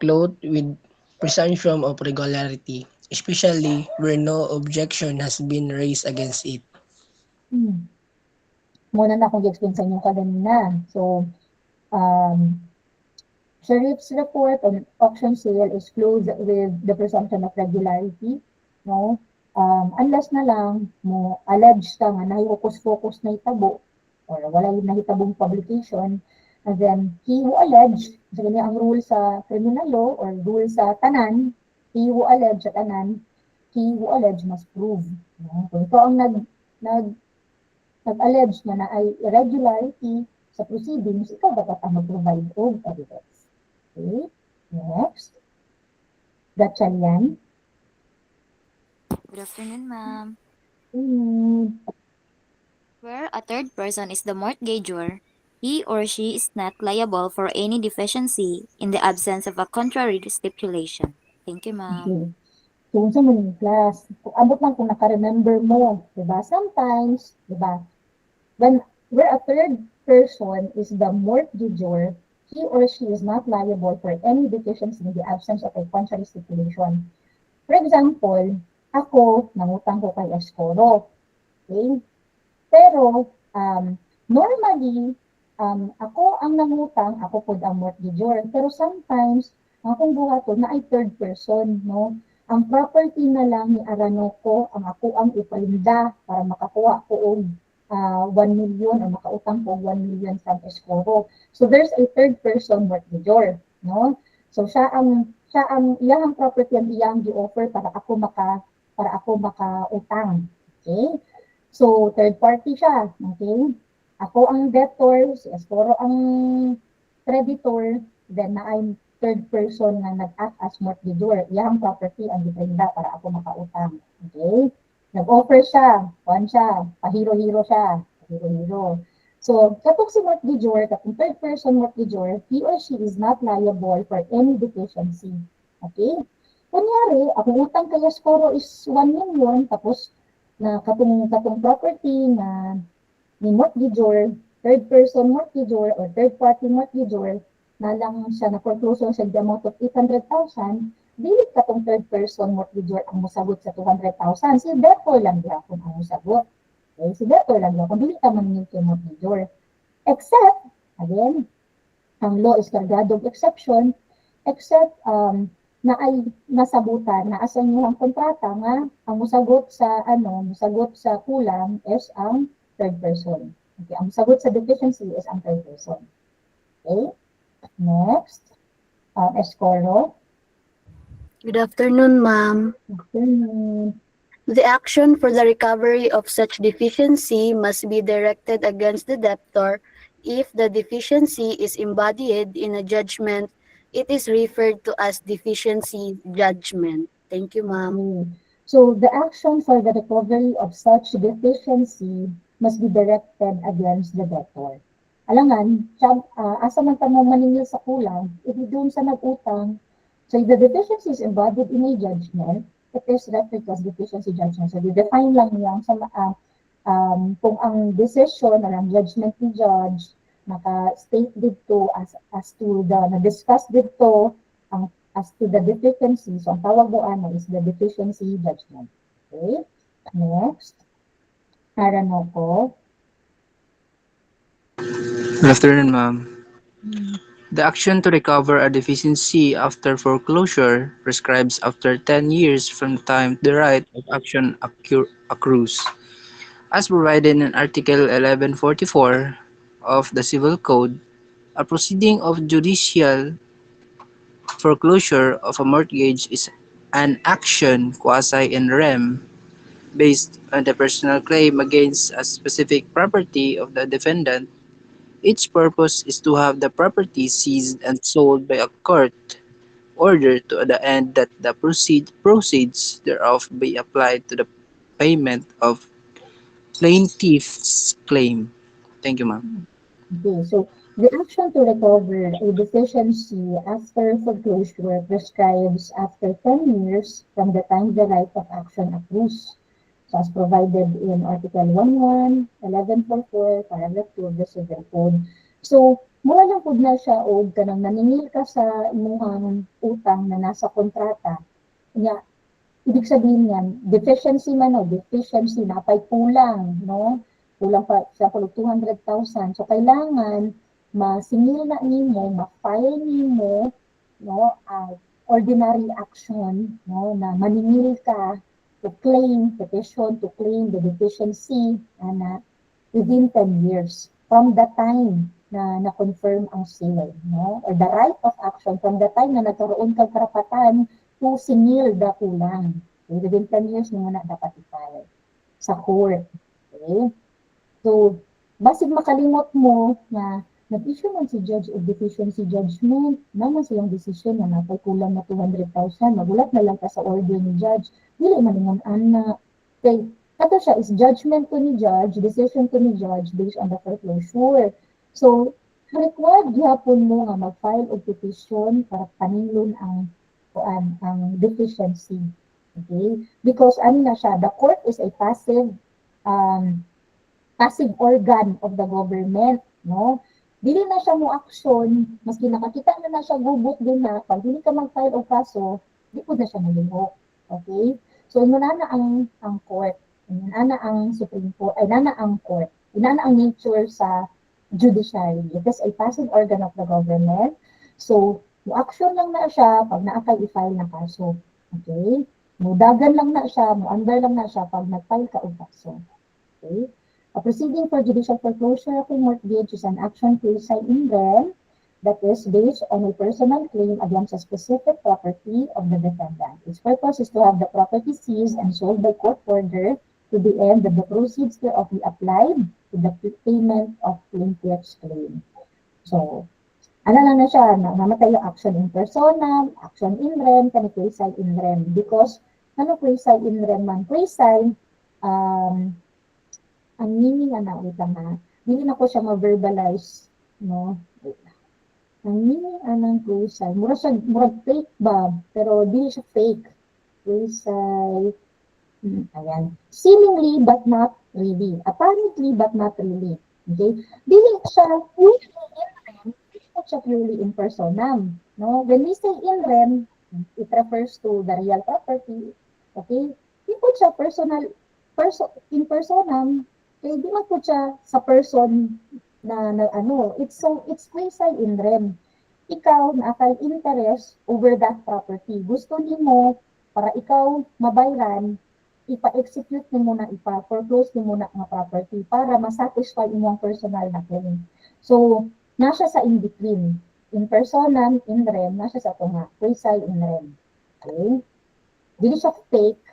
clothed with presumption of regularity. especially where no objection has been raised against it. Muna na akong i-explain sa inyo kanina. So, sheriff's report on auction sale is closed with the presumption of regularity, no? Unless na lang mo allege ka nga nahiukus-focus na itabo or wala yung nahitabong publication, and then he who allege, so ganyan ang rule sa criminal law or rule sa tanan, he who allege sa tanan, he who allege must prove. No? Kung ito ang nag-allege na ay irregularity sa proceedings, ikaw dapat ang mag-provide of evidence. Okay, next. Gatchalian. Good afternoon, ma'am. Mm, Where a third person is the mortgagor, he or she is not liable for any deficiency in the absence of a contrary stipulation. Thank you, ma'am. okay. So, sa mga class, kung abot lang kung naka-remember mo, diba? Sometimes, diba? Where a third person is the mortgagor, he or she is not liable for any deficiency in the absence of a contrary stipulation. For example, ako, nangutang ko kay Escoro. Okay? Pero, normally, ako ang nangutang, ako po ang mortgagor. Pero sometimes, ang akong buhaton na ay third person, no? Ang property na lang ni Aranoco, ang ako ang ipalinda para makakuha ko og 1 million o makautang ko 1 million from Escoro. So there's a third person mortgagor, no? So siya ang iyang property ang iyang gi-offer para ako makautang. Okay? So third party siya, okay? Ako ang debtor, si Escoro ang creditor, then na I'm third person na nag-act as mortgagor. Iyang property ang giprinda para ako makautang. Okay? Nag-offer siya, pahiro-hiro siya, pahiro-hiro. So, katong si mortgagor, katong third person mortgagor, he or she is not liable for any deficiency. Okay? Kunyari, akong utang kay Escoro is 1 million, tapos na katong property na ni mortgagor, third person mortgagor or third party mortgagor, na lang siya na foreclosure sa the amount of 800,000, dili katong third person mortgagor ang mosagot sa 200,000. Si debtor lang gyapon ang mosagot. Okay, si debtor lang gyapon, dili ka maningil kay mortgagor. Except, again, ang law is kargado of exception, except na ay nasabutan na asa inyo ang kontrata nga ang mosagot sa kulang is ang third person. Okay, ang mosagot sa deficiency is ang third person. Okay? Next, Escoro. Good afternoon, ma'am. Afternoon. The action for the recovery of such deficiency must be directed against the debtor. If the deficiency is embodied in a judgment, it is referred to as deficiency judgment. Thank you, ma'am. Okay. So the action for the recovery of such deficiency must be directed against the debtor. Alangan, asa man mo maningil sa kulang, if doon sa nag-utang, so if the deficiency is embodied in a judgment, it is referred to as deficiency judgment. So define lang yan sa kung ang decision or ang judgment ni judge naka-state dito as to the na-discuss dito as to the deficiency. So ang tawag mo is the deficiency judgment. Okay? Next. Aranoco. Good afternoon, ma'am. The action to recover a deficiency after foreclosure prescribes after 10 years from the time the right of action accrues. As provided in Article 1144 of the Civil Code, a proceeding of judicial foreclosure of a mortgage is an action quasi in rem based on the personal claim against a specific property of the defendant. Its purpose is to have the property seized and sold by a court order to the end that the proceeds thereof be applied to the payment of plaintiff's claim. Thank you, ma'am. Okay, so the action to recover a deficiency after foreclosure prescribes after 10 years from the time the right of action accrues. So as provided in Article 11, 1144, Paragraph 2 of the Civil Code. So, mura lang po na siya o kanang naningil ka sa imuhang utang na nasa kontrata. Kanya, ibig sabihin yan, deficiency man o deficiency, napay kulang, no? Kulang pa, sa 200,000. So, kailangan masingil na nimo, ma-file nimo, no, ordinary action, no, na maningil ka to claim, petition to claim the deficiency na within 10 years from the time na na-confirm ang sale, no? Or the right of action from the time na nagkaroon kang karapatan to singil the kulang. Okay? Within 10 years mo na dapat i-file sa court. Okay? So, basig makalimot mo na nag-issue man si judge of deficiency judgment, naman silang desisyon na napay kulang na 200,000, magulat na lang ka sa order ni judge, dili maningon ana. Okay, ato siya is judgment to ni judge, decision to ni judge based on the foreclosure. So, required gyapon mo nga mag-file og petition para paninglon ang deficiency. Okay? Because ano na siya, the court is a passive organ of the government, no? Dili na siya mo action, maski nakakita na siya gubot din na, pag dili ka mag-file og kaso, di po na siya nalihok. Okay? So, inuna na ang court, inuna na ang Supreme Court, ay nana ang court, inuna ang nature sa judiciary. It is a passive organ of the government. So, mo-action lang na siya pag naakay i-file na kaso. Okay? Mo-dagan lang na siya, mo-under lang na siya pag nag-file ka og kaso. Okay? A proceeding for judicial foreclosure of a mortgage is an action placed in rem that is based on a personal claim against a specific property of the defendant. Its purpose is to have the property seized and sold by court order to the end that the proceeds thereof be applied to the payment of plaintiff's claim. So, ano lang na siya, namatay yung action in persona, action in rem, kani quasi in rem. Because, ano quasi in rem man? Quasi, ang meaning na wait lang ha, hindi na ko siya ma-verbalize, no? Ang meaning anang quasi, murag fake ba, pero hindi siya fake. Quasi, ayan, seemingly but not really, apparently but not really. Okay? Dili siya purely in rem, not siya purely in personam, no? When we say in rem, it refers to the real property, okay? Di po siya in personam, kaya di man po siya sa person na ano, it's quasi in rem. Ikaw na akal interest over that property. Gusto nimo para ikaw mabayran, ipa-execute nimo na ipa-foreclose nimo na nga property para ma-satisfy imong personal na claim. So, nasa sa in between. In personam, in rem, nasa sa ito nga, quasi in rem. Okay? Dili siya fake.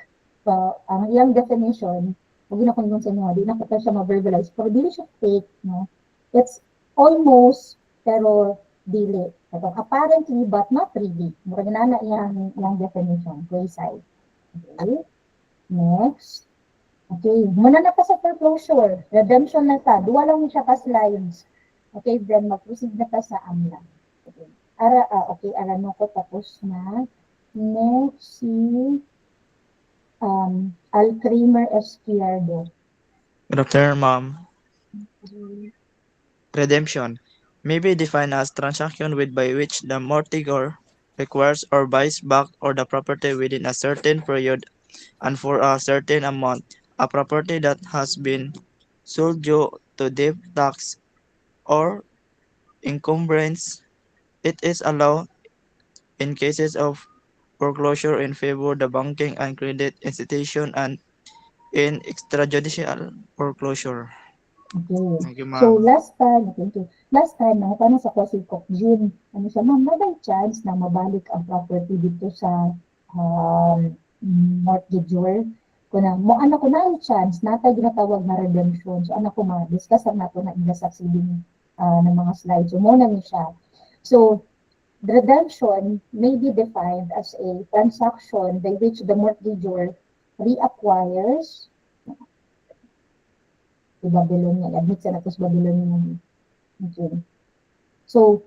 Ang iyang definition, huwag na kung sa inyo, di na ko siya ma-verbalize, pero dili siya fake, no? It's almost, pero dili. Ito, apparently, but not really. Murag na iyang definition, quasi. Okay? Next. Okay, muna na pa sa foreclosure. Redemption na ta. Duwa lang siya ka slides. Okay, then mag-proceed na ta sa AMLA. Okay, ara no ko tapos na. Next, si Al Kramer Esquiardo. Good afternoon, ma'am. Redemption may be defined as transaction by which the mortgagor requires or buys back or the property within a certain period and for a certain amount, a property that has been sold due to debt, tax, or encumbrance. It is allowed in cases of foreclosure in favor of the banking and credit institution and in extrajudicial foreclosure. Okay. Thank you, ma'am. So, last time, tanong sa ko si Kok Jin, ano siya, ma'am, may chance na mabalik ang property dito sa mortgagor? Kung mo anak ko na yung chance, natay ginatawag na redemption. So, anak ko ma-discuss na ito na in the succeeding ng mga slides. So, muna niya siya. So, the redemption may be defined as a transaction by which the mortgagor reacquires Babylonia, admit sa natos Babylonia. Okay. So,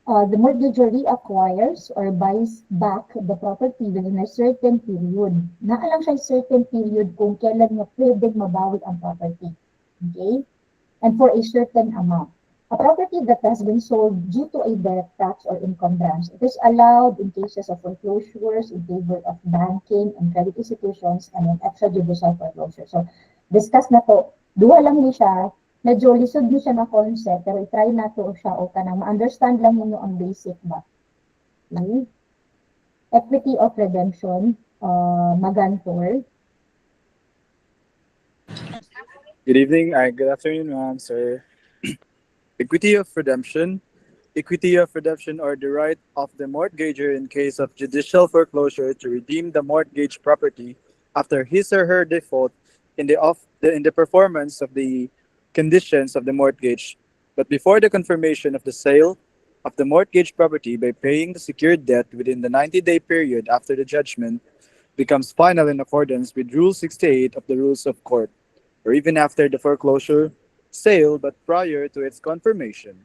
the mortgagor reacquires or buys back the property within a certain period. Naalang siya certain period kung kailan niya pwedeng mabawi ang property. Okay? And for a certain amount. A property that has been sold due to a debt, tax, or encumbrance, it is allowed in cases of foreclosures in favor of banking and credit institutions and in extrajudicial foreclosure. So, discuss na to. Duha lang ni siya. Medyo lisod ni siya na concept, pero i-try na to siya o kanang ma-understand lang ninyo ang basic ba. Okay? Equity of redemption, Magantor. Good evening, good afternoon, ma'am, sir. Equity of redemption. Equity of redemption or the right of the mortgager in case of judicial foreclosure to redeem the mortgage property after his or her default in the performance of the conditions of the mortgage, but before the confirmation of the sale of the mortgage property by paying the secured debt within the 90-day period after the judgment becomes final in accordance with Rule 68 of the Rules of Court, or even after the foreclosure sale but prior to its confirmation.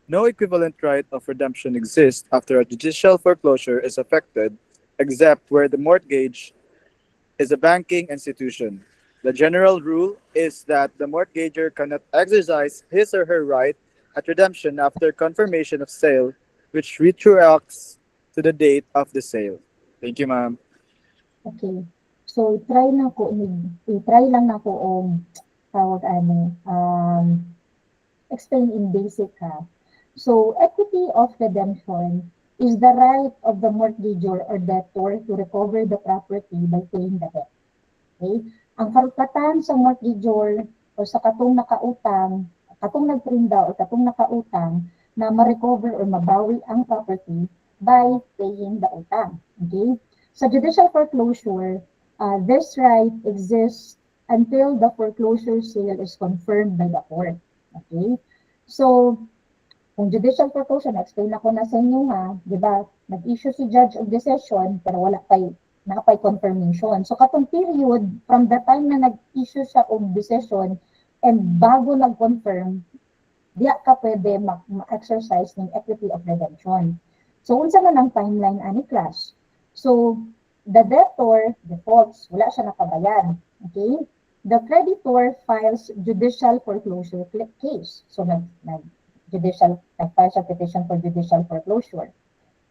No equivalent right of redemption exists after a judicial foreclosure is effected, except where the mortgage is a banking institution. The general rule is that the mortgager cannot exercise his or her right at redemption after confirmation of sale, which retroacts to the date of the sale. Thank you, ma'am. Okay. So, i-try lang na ko og tawag explain in basic ha. So, equity of redemption is the right of the mortgagor or debtor to recover the property by paying the debt. Okay? Ang karapatan sa mortgagor o sa katong nakautang, katong nagprinda o katong nakautang na ma-recover or mabawi ang property by paying the utang. Okay? Sa judicial foreclosure, this right exists until the foreclosure sale is confirmed by the court. Okay? So, kung judicial foreclosure, na-explain ako na sa inyo ha, di ba? Nag-issue si judge of decision, pero wala nakapay confirmation. So, katong period, from the time na nag-issue siya of decision, and bago nag-confirm, diya ka pwede ma-exercise ng equity of redemption. So, unsa man ang timeline ani class? So, the debtor defaults, wala siya nakabayad. Okay? The creditor files judicial foreclosure case. So, nag-file siya petition for judicial foreclosure.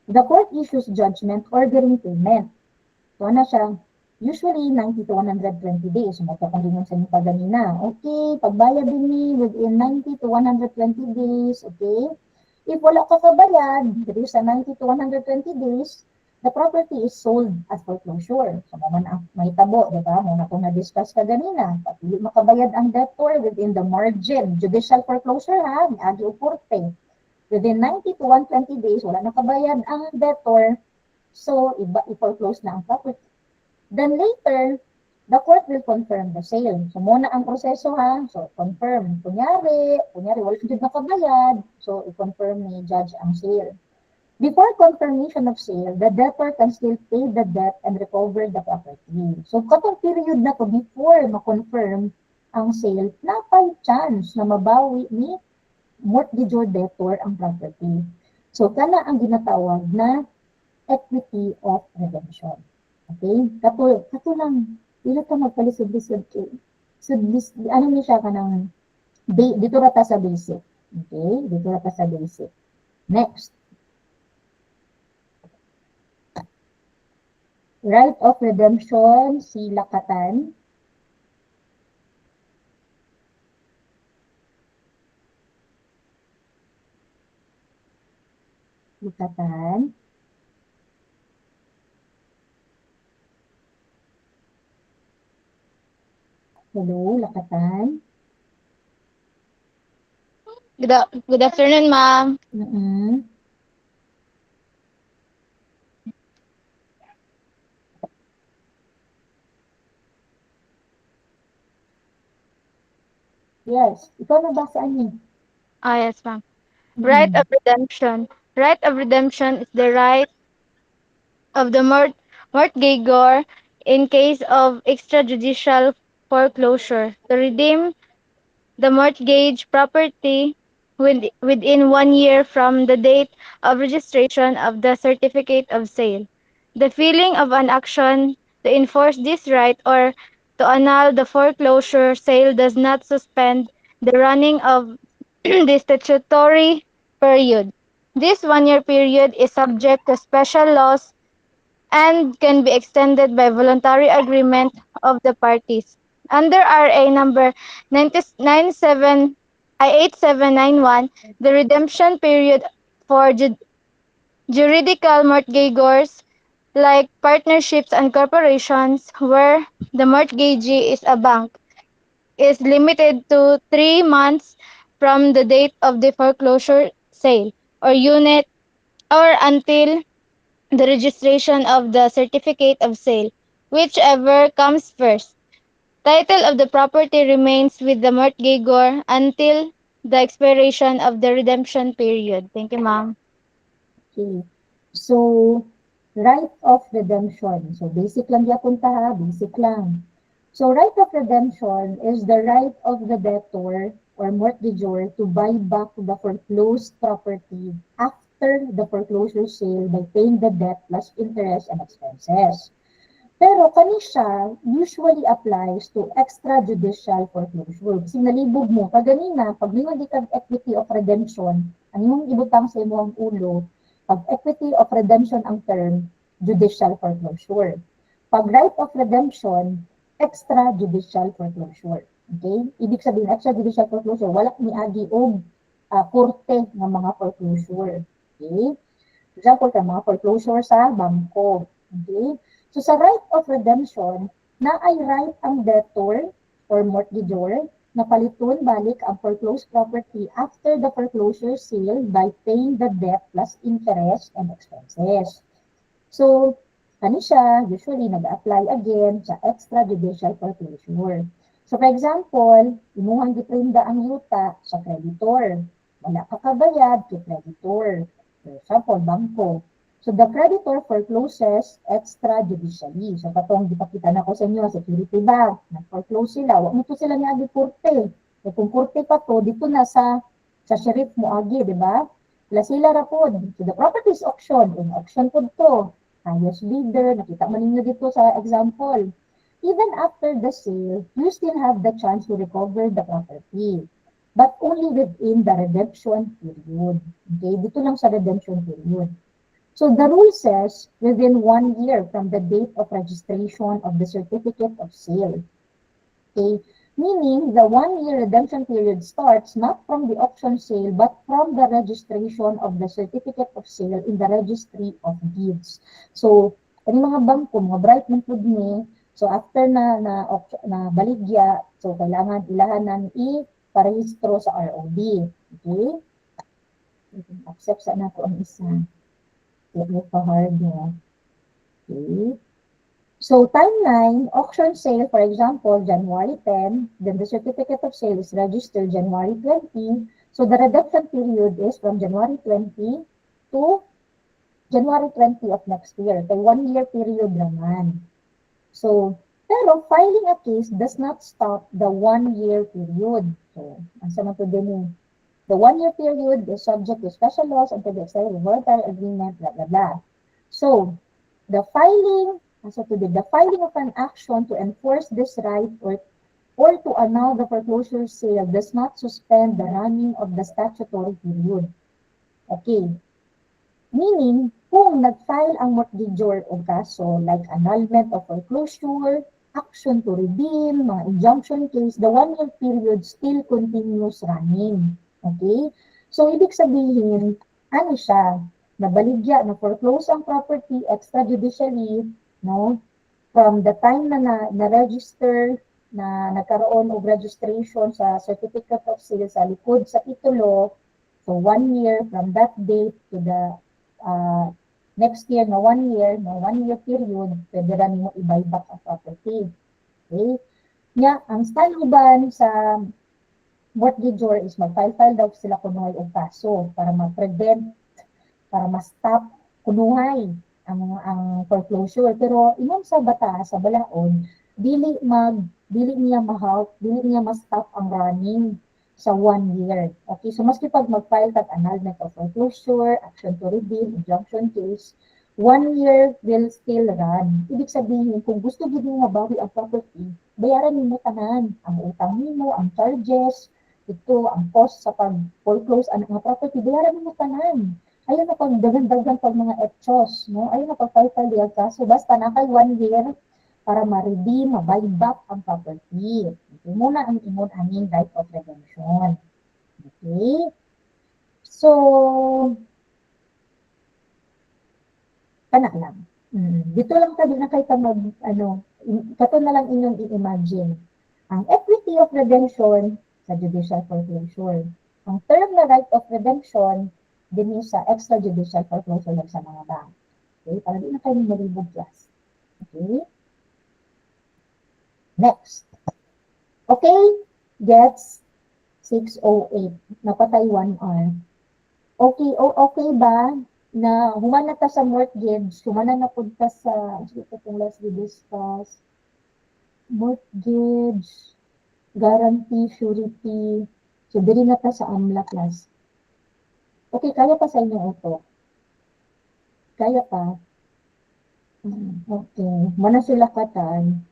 The court issues judgment ordering payment. So, ano siya? Usually, 90 to 120 days. Magkakandinan sa inyo pa ganina. Okay, pagbayad din ni within 90 to 120 days. Okay? If wala ka kabayad, there is a 90 to 120 days, the property is sold as foreclosure. So, naman ang may tabo, di ba? Muna kung na-discuss ka ganina. Pag hindi makabayad ang debtor within the margin, judicial foreclosure ha, ni agi uporte. Within 90 to 120 days, wala nakabayad ang debtor, so i-foreclose na ang property. Then later, the court will confirm the sale. So, muna ang proseso ha, so confirm. Kunyari, wala siya nakabayad, so i-confirm ni judge ang sale. Before confirmation of sale, the debtor can still pay the debt and recover the property. So, katong period na to, before ma-confirm ang sale, napay chance na mabawi ni mortgagor debtor ang property. So, kana ang ginatawag na equity of redemption. Okay? Kato lang, ila ka magpalisod-lisod kay. So, ano niya siya kanang, dito rata sa basic. Okay? Dito rata sa basic. Next. Right of redemption, si Lakatan. Lakatan. Hello, Lakatan. Good afternoon, ma'am. Yes, ikaw nabasaan niyo. Yes, ma'am. Right of redemption. Right of redemption is the right of the mortgagor in case of extrajudicial foreclosure to redeem the mortgage property within 1 year from the date of registration of the certificate of sale. The filing of an action to enforce this right or to annul the foreclosure sale does not suspend the running of the statutory period. This one-year period is subject to special laws and can be extended by voluntary agreement of the parties. Under RA number 8791, the redemption period for juridical mortgagors like partnerships and corporations where the mortgagee is a bank is limited to 3 months from the date of the foreclosure sale or unit or until the registration of the certificate of sale, whichever comes first. Title of the property remains with the mortgagor until the expiration of the redemption period. Thank you, ma'am. Okay. So, right of redemption. So, basic lang yapon ta ha, basic lang. So, right of redemption is the right of the debtor or mortgagor to buy back the foreclosed property after the foreclosure sale by paying the debt plus interest and expenses. Pero kani siya usually applies to extrajudicial foreclosure. Kasi nalibog mo, kaganina, pag lingon di kag equity of redemption, ang imong ibutang sa imong ulo, pag equity of redemption ang term, judicial foreclosure. Pag right of redemption, extrajudicial foreclosure. Okay? Ibig sabihin, extrajudicial foreclosure, wala niagi og korte ng mga foreclosure. Okay? For example, ka mga foreclosure sa bangko. Okay? So sa right of redemption, na ay right ang debtor or mortgagor na paliton balik ang foreclosed property after the foreclosure sale by paying the debt plus interest and expenses. So, kani siya usually nag-apply again sa extrajudicial foreclosure. So for example, imuhang giprinda ang yuta sa creditor. Wala ka kabayad kay creditor. For example, bangko. So the creditor forecloses extrajudicially. So katong gipakita na ko sa inyo, security bank, nag-foreclose sila, wag mo to sila niagi kurte. E kung kurte pa to, dito na sa sheriff mo agi, di ba? Sila rapod. So the property is auction. In auction po to, highest bidder, nakita man ninyo dito sa example. Even after the sale, you still have the chance to recover the property. But only within the redemption period. Okay, dito lang sa redemption period. So the rule says within 1 year from the date of registration of the certificate of sale. Okay, meaning the 1 year redemption period starts not from the auction sale but from the registration of the certificate of sale in the registry of deeds. So, ang mga bangko, mga bright man pud ni, so after na baligya, so kailangan ilahanan i-parehistro sa ROB. Okay? Accept sa nato ang isa. Okay. So timeline, auction sale, for example, January 10, then the certificate of sale is registered January 20. So the redemption period is from January 20 to January 20 of next year. So 1 year period naman. So, pero filing a case does not stop the 1 year period. So, ang sama to din eh. The 1 year period is subject to special laws until the expiry of voluntary agreement, blah, blah, blah. So, the filing of an action to enforce this right or to annul the foreclosure sale does not suspend the running of the statutory period. Okay. Meaning, kung nag-file ang mortgagor o kaso like annulment of foreclosure, action to redeem, mga injunction case, the 1 year period still continues running. Okay? So, ibig sabihin, ano siya, nabaligya, na-foreclose ang property extrajudicially, no? From the time na na-register, na nagkaroon of registration sa certificate of sale sa likod sa titulo, so 1 year from that date to the next year na 1 year, na 1 year period, pwede rin mo i-buy back ang property. Okay? Nga, ang style uban sa mortgagor is mag-file daw sila kunuhay o kaso para ma-prevent, para ma-stop kunuhay ang foreclosure. Pero imong sa batas, sa balaod, dili niya ma-halt, dili niya ma-stop ang running sa 1 year. Okay, so maski pag mag-file tag annulment of foreclosure, action to redeem, injunction case, 1 year will still run. Ibig sabihin, kung gusto gid mo mabawi ang property, bayaran nimo tanan ang utang nimo, ang charges, ito ang cost sa pag-foreclose ang mga property, bayaran mo tanan. Ayun na pag dagan-dagan pag mga etchos, no? Ayun na pag file yung kaso, basta na kay 1 year para ma-redeem, ma-buy back ang property. Okay, muna ang imod aning right of redemption. Okay? So, kana lang. Dito lang tabi na kay mag, kato na lang inyong i-imagine. Ang equity of redemption sa judicial foreclosure. Ang term na right of redemption din sa extrajudicial foreclosure lang sa mga bank. Okay? Para di na kayo malibog class. Okay? Next. Okay? Gets 608. Napatay 1 hour. Okay, okay ba na humana ta sa mortgage, humana na po ta sa, itong last we discuss, mortgage, guarantee, surety, so dili na ta sa AMLA class. Okay, kaya pa sa inyo ito? Kaya pa? Okay, mana sila katan.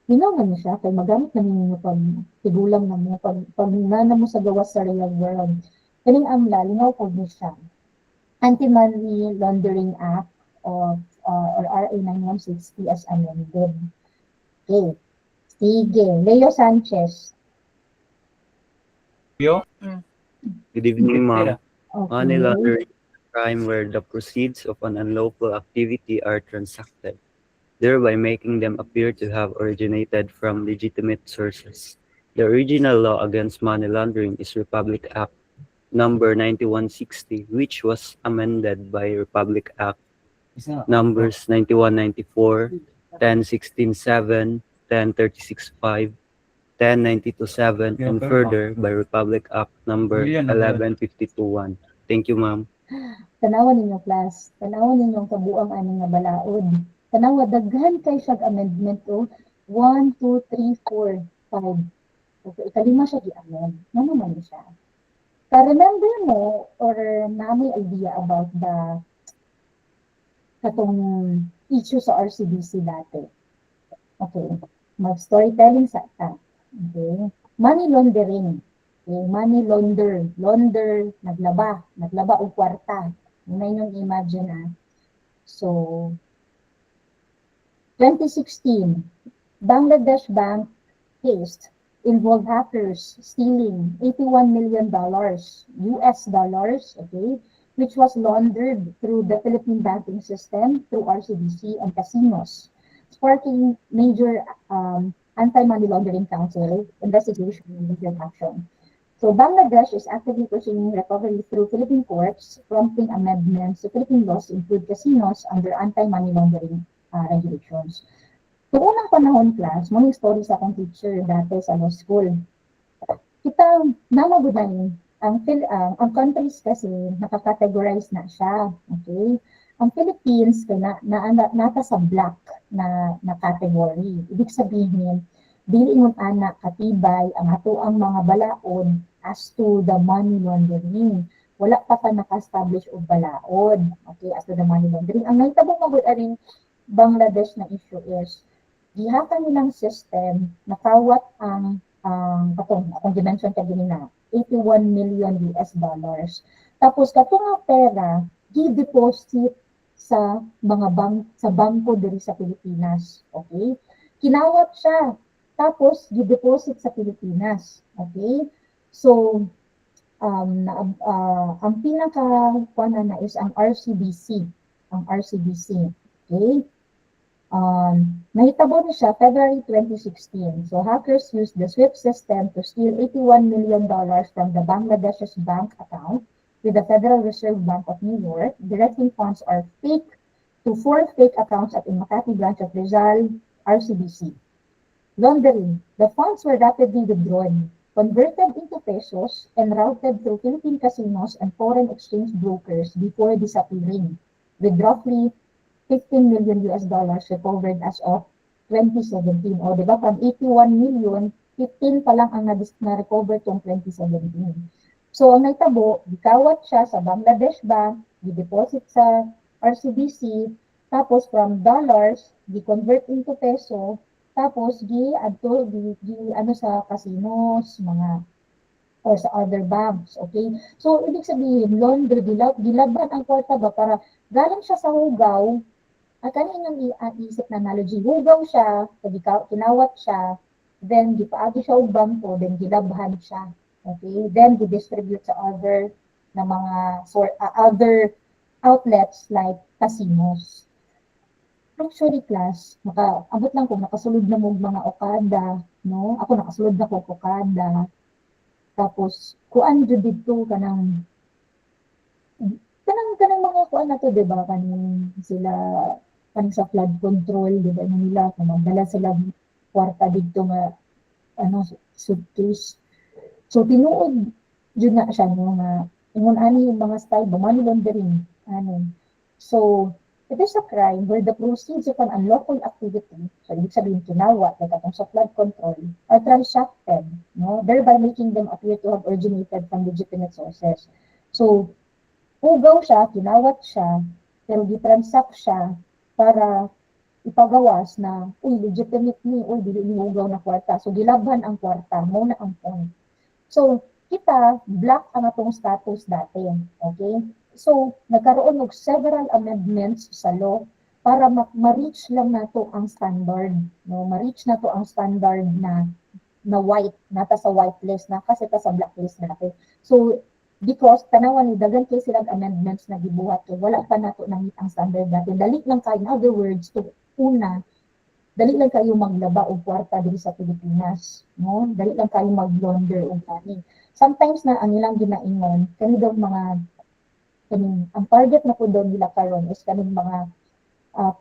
Hinaw na siya, kaya magamit na ninyo pag tigulang na mo, pag na mo sa gawas sa real world. Kaning AMLA, linaw po niya siya. Anti-Money Laundering Act of or RA 9160 as amended. Okay. Sige. Leo Sanchez. Good evening, ma'am. Okay. Money laundering is a crime where the proceeds of an unlawful activity are transacted, thereby making them appear to have originated from legitimate sources. The original law against money laundering is Republic Act number 9160, which was amended by Republic Act numbers 9194, 1016-7, 1036-5, 1092-7, and further by Republic Act number 1152-1. Thank you, ma'am. Tanawan ninyo class. Tanawan ninyo ang kabuang aning nga balaod. Tanawa, daghan kay siyag amendment o 1, 2, 3, 4, 5. Okay, ikalima siya gi-amend. Ano naman siya? Ka-remember mo or namin idea about the katong issue sa RCBC dati. Okay, mag-storytelling sa ta. Okay, money laundering. Okay, money launder, naglaba og kwarta. Yun na yung imagine So, 2016, Bangladesh Bank case involved hackers stealing $81 million, US dollars, okay, which was laundered through the Philippine banking system, through RCBC and casinos, sparking major anti-money laundering council investigation and legal action. So Bangladesh is actively pursuing recovery through Philippine courts, prompting amendments to Philippine laws to include casinos under anti-money laundering regulations. So unang panahon class, mong story sa akong teacher dati sa law school. Kita namagudan ang countries kasi nakakategorize na siya. Okay? Ang Philippines kay nata sa black na category. Ibig sabihin, dili ingon ana katibay ang ato ang mga balaod as to the money laundering. Wala pa naka-establish og balaod. Okay, as to the money laundering. Ang nahitabo magud aning Bangladesh na issue is gihakan nilang system nakawat ang akong dimension ka na 81 million US dollars. Tapos kato nga pera gi-deposit sa mga sa bangko diri sa Pilipinas. Okay? Kinawat siya. Tapos gi-deposit sa Pilipinas. Okay? So ang pinaka na is ang RCBC. Ang RCBC. Okay? Nahitabo na siya February 2016. So hackers used the SWIFT system to steal $81 million from the Bangladesh's bank account with the Federal Reserve Bank of New York, directing funds are fake to 4 fake accounts at Makati branch of Rizal RCBC. Laundering. The funds were rapidly withdrawn, converted into pesos, and routed through Philippine casinos and foreign exchange brokers before disappearing, with roughly 15 million US dollars recovered as of 2017. O, diba? From 81 million, 15 pa lang ang na-recover tong 2017. So, ang naitabo, gikawat siya sa Bangladesh Bank, gi-deposit sa RCBC, tapos from dollars, gi-convert into peso, Tapos ano sa casinos, mga or sa other banks, okay? So ibig sabihin, launder, gilaban ang kwarta ba para galing siya sa hugaw, kanina isip na analogy, hugaw siya, kinawat siya, then gipaagi siya og bangko, then gilabhan siya. Okay? Then gidistribute sa other na mga other outlets like casinos. Actually, class, abot lang ko, nakasulod na mo mga Okada, no? Ako nakasulod na ko Okada. Tapos, kuan jud dito kanang mga kuan na to, di ba? Kaning sa flood control, di ba? Nila, magdala sila kwarta dito nga, suitcase. So, tinuod, yun na siya, no, nga, ingon ani yung mga style, money laundering, So, it is a crime where the proceeds of an unlawful activity, so ibig sabihin kinawat, like atong sa flood control, are transacted, no, thereby making them appear to have originated from legitimate sources. So, hugaw siya, kinawat siya, pero gitransact siya para ipagawas na, legitimate ni, dili ni hugaw na kwarta. So, gilabhan ang kwarta, muna ang point. So, kita, black ang atong status dati, okay? So, nagkaroon ng several amendments sa law para ma-reach lang nato ang standard, no? Ma-reach nato ang standard na white, nata sa white list na kasi ta sa black list na natin. So, because tanawan ni dagan kay silang amendments na gibuhat to, wala pa nato nangit ang standard natin. Dali lang kayo, in other words, dali lang kayo maglaba og kwarta diri sa Pilipinas, no? Dali lang kayo mag-launder og money. Sometimes na ang ilang ginaingon, kani daw ang target na po daw nila karon is kaning mga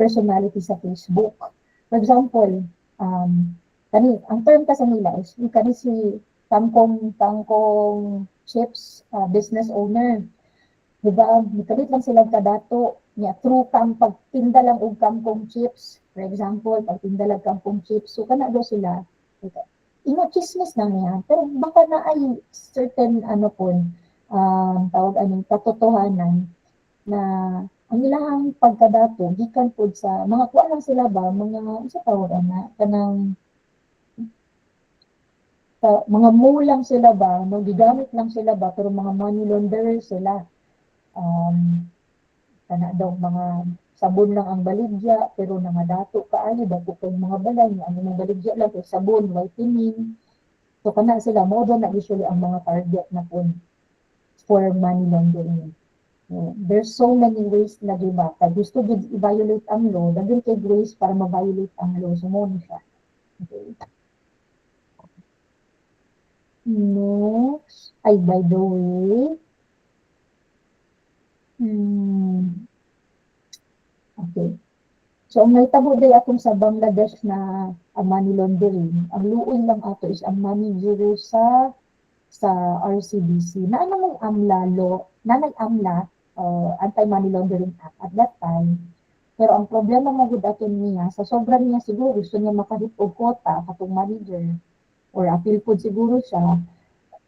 personality sa Facebook. For example, ang term kasi nila is kani si Tangkong Chips business owner. Diba? Nikalit lang sila kadato niya through pagtinda lang og kangkong chips. For example, pagtinda lang kangkong chips. So kana daw sila. Chismis na niya. Pero baka na ay certain tawag katotohanan na ang ilahang pagkadato gikan pud sa mga kuan lang sila ba mga sa tawag kanang mga mole lang sila ba gigamit lang sila ba pero mga money launderer sila kana daw mga sabon lang ang baligya pero nangadato kaayo dagko kay mga balay ang mga baligya lang kay sabon whitening so kana sila mo na usually ang mga target na pud for money laundering. There's so many ways na diba? Gusto i-violate ang law, daging kay ways para ma-violate ang law. So, mo siya. Okay. Next. By the way. Okay. So, ang naitabo day atong sa Bangladesh na money laundering, ang luoy lang ato is ang money zero sa RCBC na anong AMLA law, AMLA Anti-Money Laundering Act at that time. Pero ang problema mo gud aton niya, sa sobra niya siguro gusto niya makahit og quota katong manager or appeal pod siguro siya,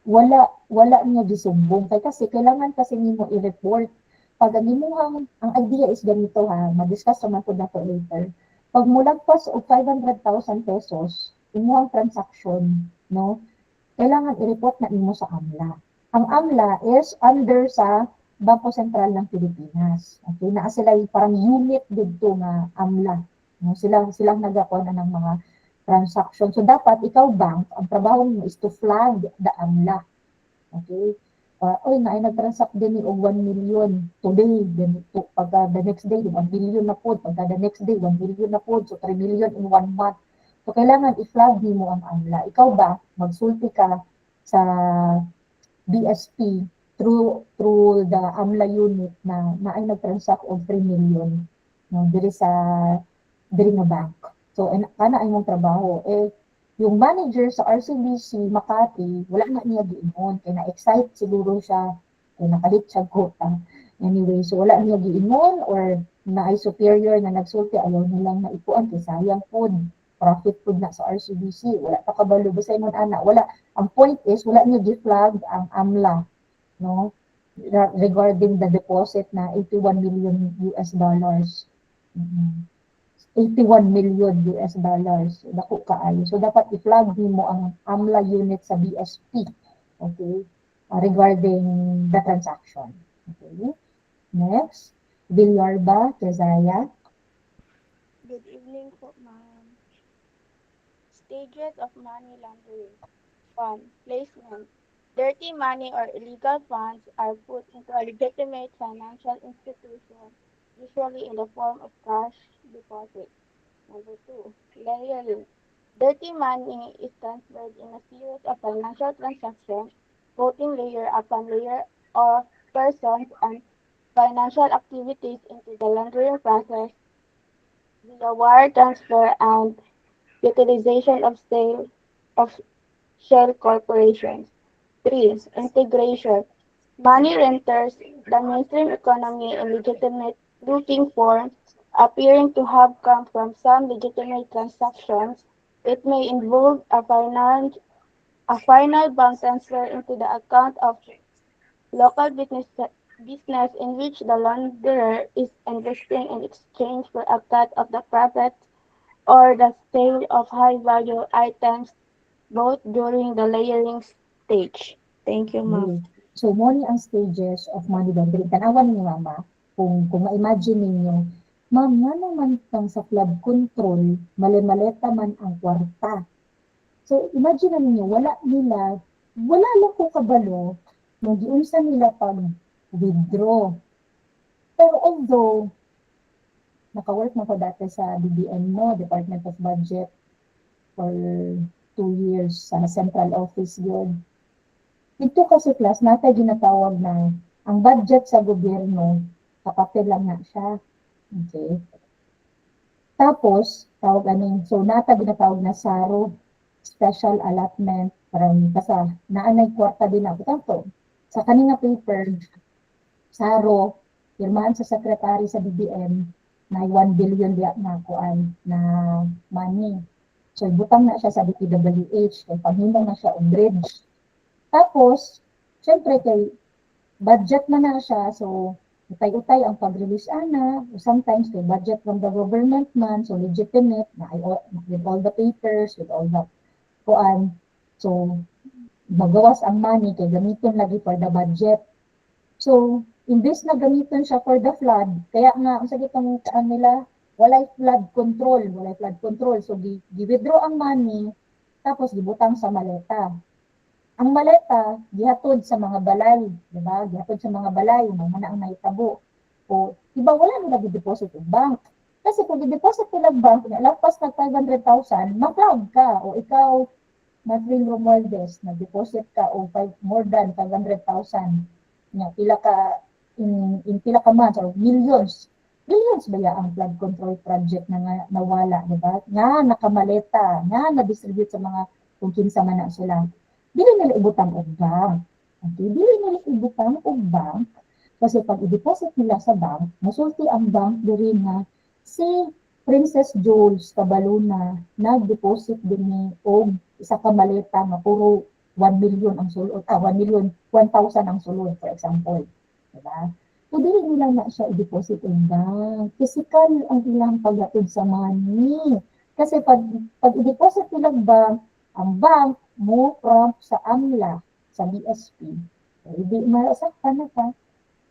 wala niya gisumbong kay kasi kailangan kasi nimo i-report pag ang idea is ganito ha, ma-discuss naman pod nato later. Pag mulagpas og 500,000 pesos imong transaction, no? Kailangan i-report na nimo sa AMLA. Ang AMLA is under sa Bangko Sentral ng Pilipinas. Okay, naa sila parang unit dito nga AMLA. No, sila nagakuha na ng mga transaction. So dapat ikaw bank, ang trabaho mo is to flag the AMLA. Okay? Nag-transact din ni og 1 million today, then pagka the next day 1 billion na po, pagka the next day 1 billion na po, so 3 million in 1 month. So, kailangan i-flag mo ang AMLA. Ikaw ba, magsulti ka sa BSP through the AMLA unit na ay nag-transact og 3 million no, diri nga bank. So, kana ay mong trabaho. Yung manager sa RCBC Makati, wala na niya giingon. Kaya na-excite siguro siya. Kaya nakalit siya quota. Anyway, so wala niya giingon or na ay superior na nagsulti, ayaw nilang naipuan. Kaya sayang po. Profit po na sa RCBC, wala pa kabalo basta imong ana, wala. Ang point is wala niya gi-flag ang AMLA, no? Regarding the deposit na 81 million US dollars. 81 million US dollars. Dako kaayo. So dapat i-flag mo ang AMLA unit sa BSP. Okay? Regarding the transaction. Okay? Next, Villarba, Quezaya. Good evening po, ma'am. Stages of money laundering. 1. Placement. Dirty money or illegal funds are put into a legitimate financial institution, usually in the form of cash deposit. Number 2. Layering. Dirty money is transferred in a series of financial transactions, putting layer upon layer of persons and financial activities into the laundering process via wire transfer and utilization of sale of shell corporations. 3. Integration. Money enters the mainstream economy in legitimate looking form, appearing to have come from some legitimate transactions. It may involve a final bank transfer into the account of local business in which the launderer is investing in exchange for a cut of the profits or the sale of high-value items both during the layering stage. Thank you, ma'am. So, mo ni ang stages of money laundering. Tanawan ni Mama, kung ma-imagine ninyo, Ma'am, nga naman kang sa flood control, mali-maleta man ang kwarta. So, imagine na ninyo, wala lang kung kabalo, nung giunsa nila pag withdraw. Pero although, naka-work na ko dati sa DBM mo, Department of Budget, for 2 years sa central office yun. Dito kasi class, nata ginatawag na ang budget sa gobyerno, kapapel lang na siya. Okay. Tapos, so nata ginatawag na SARO, Special Allotment, parang basta naanay kwarta din ako. Tanto, sa kanina paper, SARO, pirmahan sa secretary sa BBM, na 1 billion diya na kuan na money. So, butang na siya sa DPWH, kay panghinong na siya on bridge. Tapos, syempre kay budget na siya, so utay-utay ang pag-release ana, sometimes kay budget from the government man, so legitimate, with all the papers, with all the kuan. So, magawas ang money kay gamiton lagi for the budget. So, imbes na gamiton siya for the flood, kaya nga, ang sakit ang nila, walay flood control. So, gi-withdraw ang money, tapos gibutang sa maleta. Ang maleta, gihatod sa mga balay, di ba? Gihatod sa mga balay, mga ang naitabo. O, diba, wala nila gi-deposit ng bank. Kasi kung gi-deposit nila bank, lampas na 500,000, ma-flag ka. O ikaw, Madeline Romualdez, nag-deposit ka o more than 500,000. Pila ka, in pila ka months, or millions ba ya ang flood control project na nawala, di ba? Nga nakamaleta, nga na-distribute sa mga kung kinsa man na sila. Dili nila ibutang og bank. Okay? Dili nila ibutang og bank kasi pag i-deposit nila sa bank, masulti ang bank diri nga si Princess Jules Cabaluna nag-deposit din ni og isa ka maleta nga puro 1 million ang sulod, 1,000 ang sulod, for example. Diba? So, dili nila na siya i-deposit ang bank. Physical ang ilang paghatod sa money. Kasi pag i-deposit nila ang bank mo prompt sa AMLA, sa BSP. So, hindi malasaktan na ka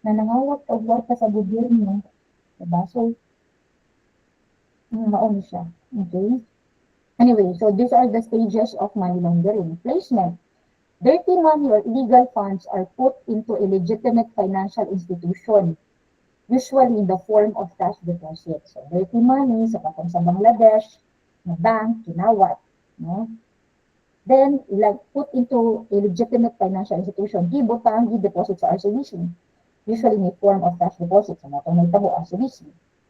na nangawag o ka sa gobyerno. Diba? So, maon siya. Okay? Anyway, so these are the stages of money laundering. Placement. Dirty money or illegal funds are put into a legitimate financial institution, usually in the form of cash deposit. So, dirty money, sa katong sa Bangladesh, na bank, kinawat. No? Then, put into a legitimate financial institution, gibutang, gi-deposit sa RCBC, usually in the form of cash deposit. So, natong may tabo RCBC.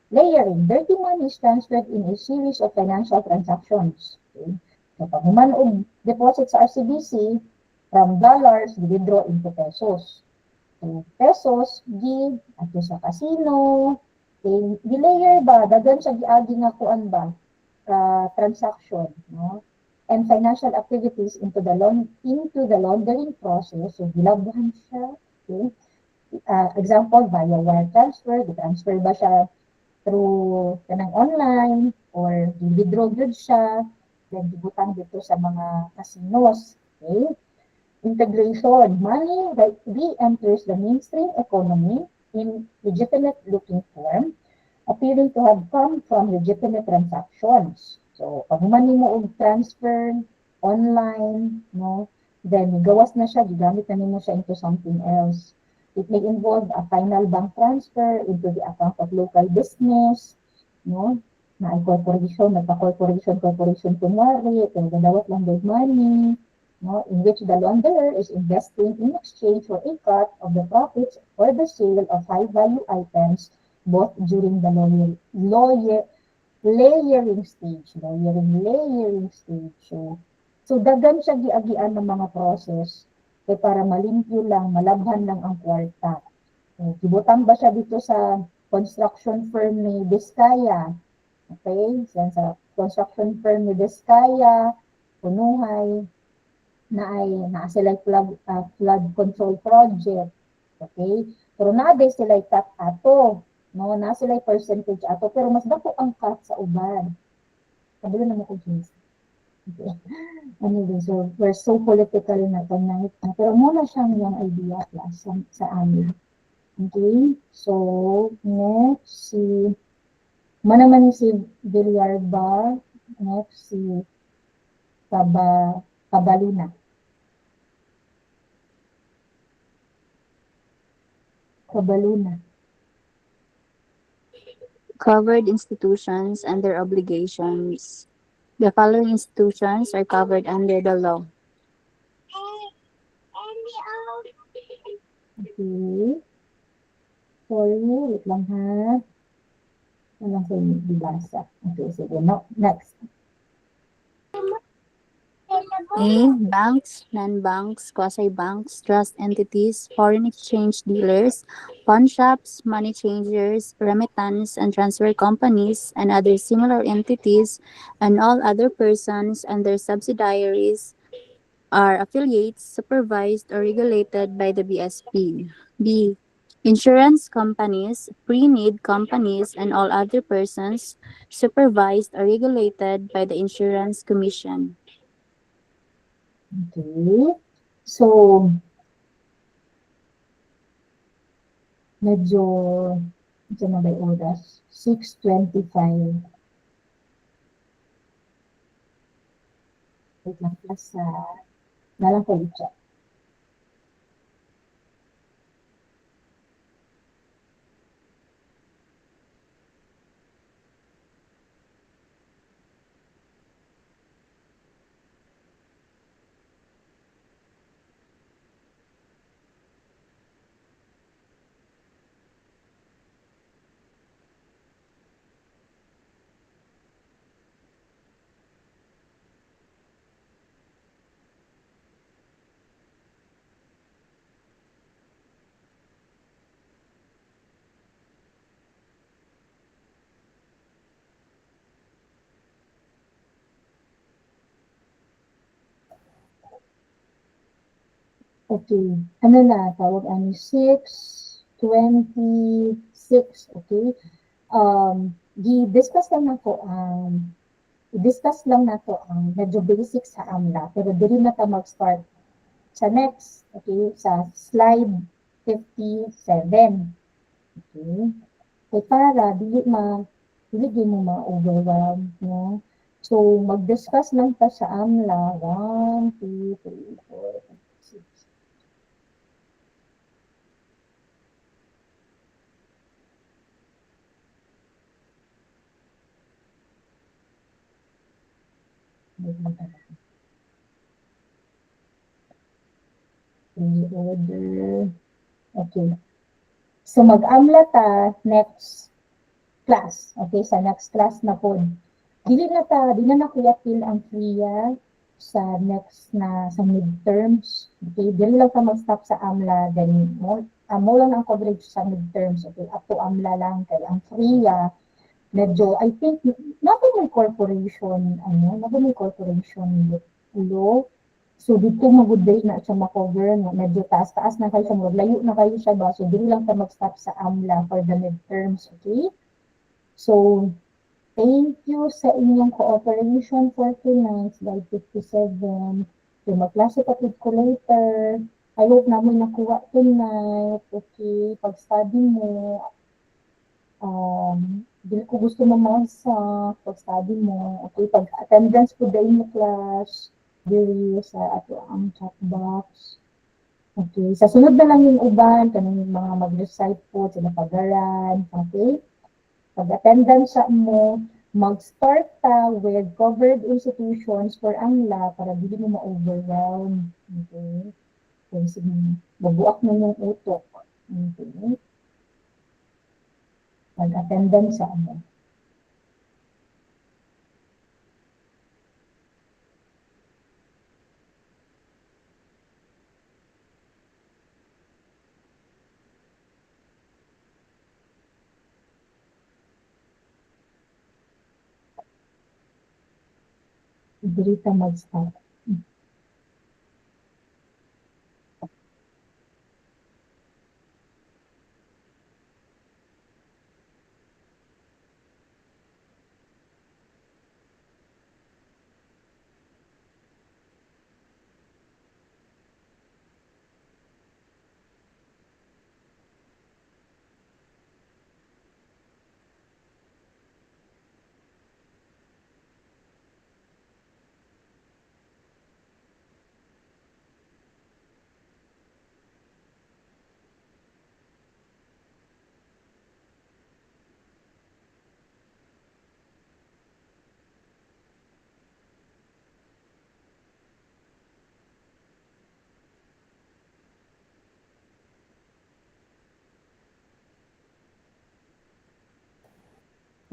Layering. Dirty money is transferred in a series of financial transactions. Okay? So, pag human deposit sa RCBC, from dollars, withdraw into pesos. So, pesos, ato sa casino, di-layer ba, dagan siya giagi nga kuan ba, transaction, no? And financial activities into the laundering process, so gilabuhan siya, okay? Example, via wire transfer, di-transfer ba siya through kanang online, or withdraw jud siya, then gibutang dito sa mga casinos. Okay? Integration. Money that re-enters the mainstream economy in legitimate looking form, appearing to have come from legitimate transactions. So, pag money mo og transfer online, no, then gawas na siya, gigamit na nimo siya into something else. It may involve a final bank transfer into the account of local business, no, na ay corporation, corporation kunwari, kaya gadawat lang with money, no, in which the launderer is investing in exchange for a cut of the profits or the sale of high-value items both during the layering stage. So dagan siya giagian ng mga process kay para malimpyo lang, malabhan lang ang kwarta. Gibutang ba siya dito sa construction firm ni Vizcaya? Okay? Sa construction firm ni Vizcaya, Punuhay, na sila flood control project. Okay? Pero naade sila cut ato. No, na sila percentage ato. Pero mas dako ang cut sa uban. Kabalo na mo ko, James. Okay. Anyway, so we're so political na tonight. Pero muna siyang yung idea class sa amin. Okay? So, next, manaman si Villarba. Next, si Kabaluna. Covered institutions and their obligations. The following institutions are covered under the law. Okay. Sorry, wait lang ha. Walang sa inyo dibasa. Okay, sige. No, next. A. Banks, non-banks, quasi-banks, trust entities, foreign exchange dealers, pawn shops, money changers, remittance and transfer companies, and other similar entities, and all other persons and their subsidiaries are affiliates supervised or regulated by the BSP. B. Insurance companies, pre-need companies, and all other persons supervised or regulated by the Insurance Commission. Okay. So, medyo, ito na ba yung oras? 6:25. Wait lang, plus nalang ko i-check. Okay. Ano na? Tawag ano? 6:26. Okay. I-discuss lang nato ang medyo basic sa AMLA. Pero dili na ta mag-start sa next. Okay. Sa slide 57. Okay. Kaya para dili mo ma-overwhelm. No? So, mag-discuss lang ta sa AMLA. 1, 2, 3, 4, 5, 6. Order. Okay. So, mag-AMLA ta next class. Okay, sa next class na po. Di na nakuyapil ang FRIA sa next na sa midterms. Okay, dili lang ta mag-stop sa AMLA, then mo lang ang coverage sa midterms. Okay, up to AMLA lang kay ang FRIA medyo, I think, may corporation law. So, dito mag-good na siya makover, no? Medyo taas-taas na kayo siya, layo na kayo siya ba? So, dili lang ta mag-stop sa AMLA for the midterms, okay? So, Thank you sa inyong cooperation for tonight, slide 57. So, mag-klase kapit ko later. I hope namin nakuha tonight. Okay, pag-study mo, dili ko gusto mamasa pag-study mo. Okay, pag-attendance ko dahil mo class, diri sa ato ang chat box. Okay, sa sunod na lang yung uban, kanang mga mag-recite po, sila pagaran. Okay? Pag-attendance sa mo, mag-start ta with covered institutions for ANGLA para dili mo ma-overwhelm. Okay? So, sige, mabuak mo yung utok. Okay? Pag-attendance sa mo. Dili ta mag-start.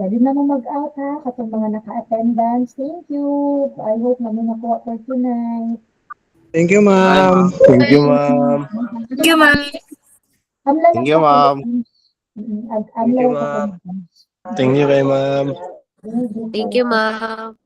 Pwede na mo mag-out ha, katong mga naka-attendance. Thank you. I hope namin nakuha for tonight. Thank you, ma'am. Thank you, ma'am. Thank you, ma'am. Amla Thank lang you, sa ma'am. Thank you, ma'am. Thank you kay ma'am. Thank you, ma'am.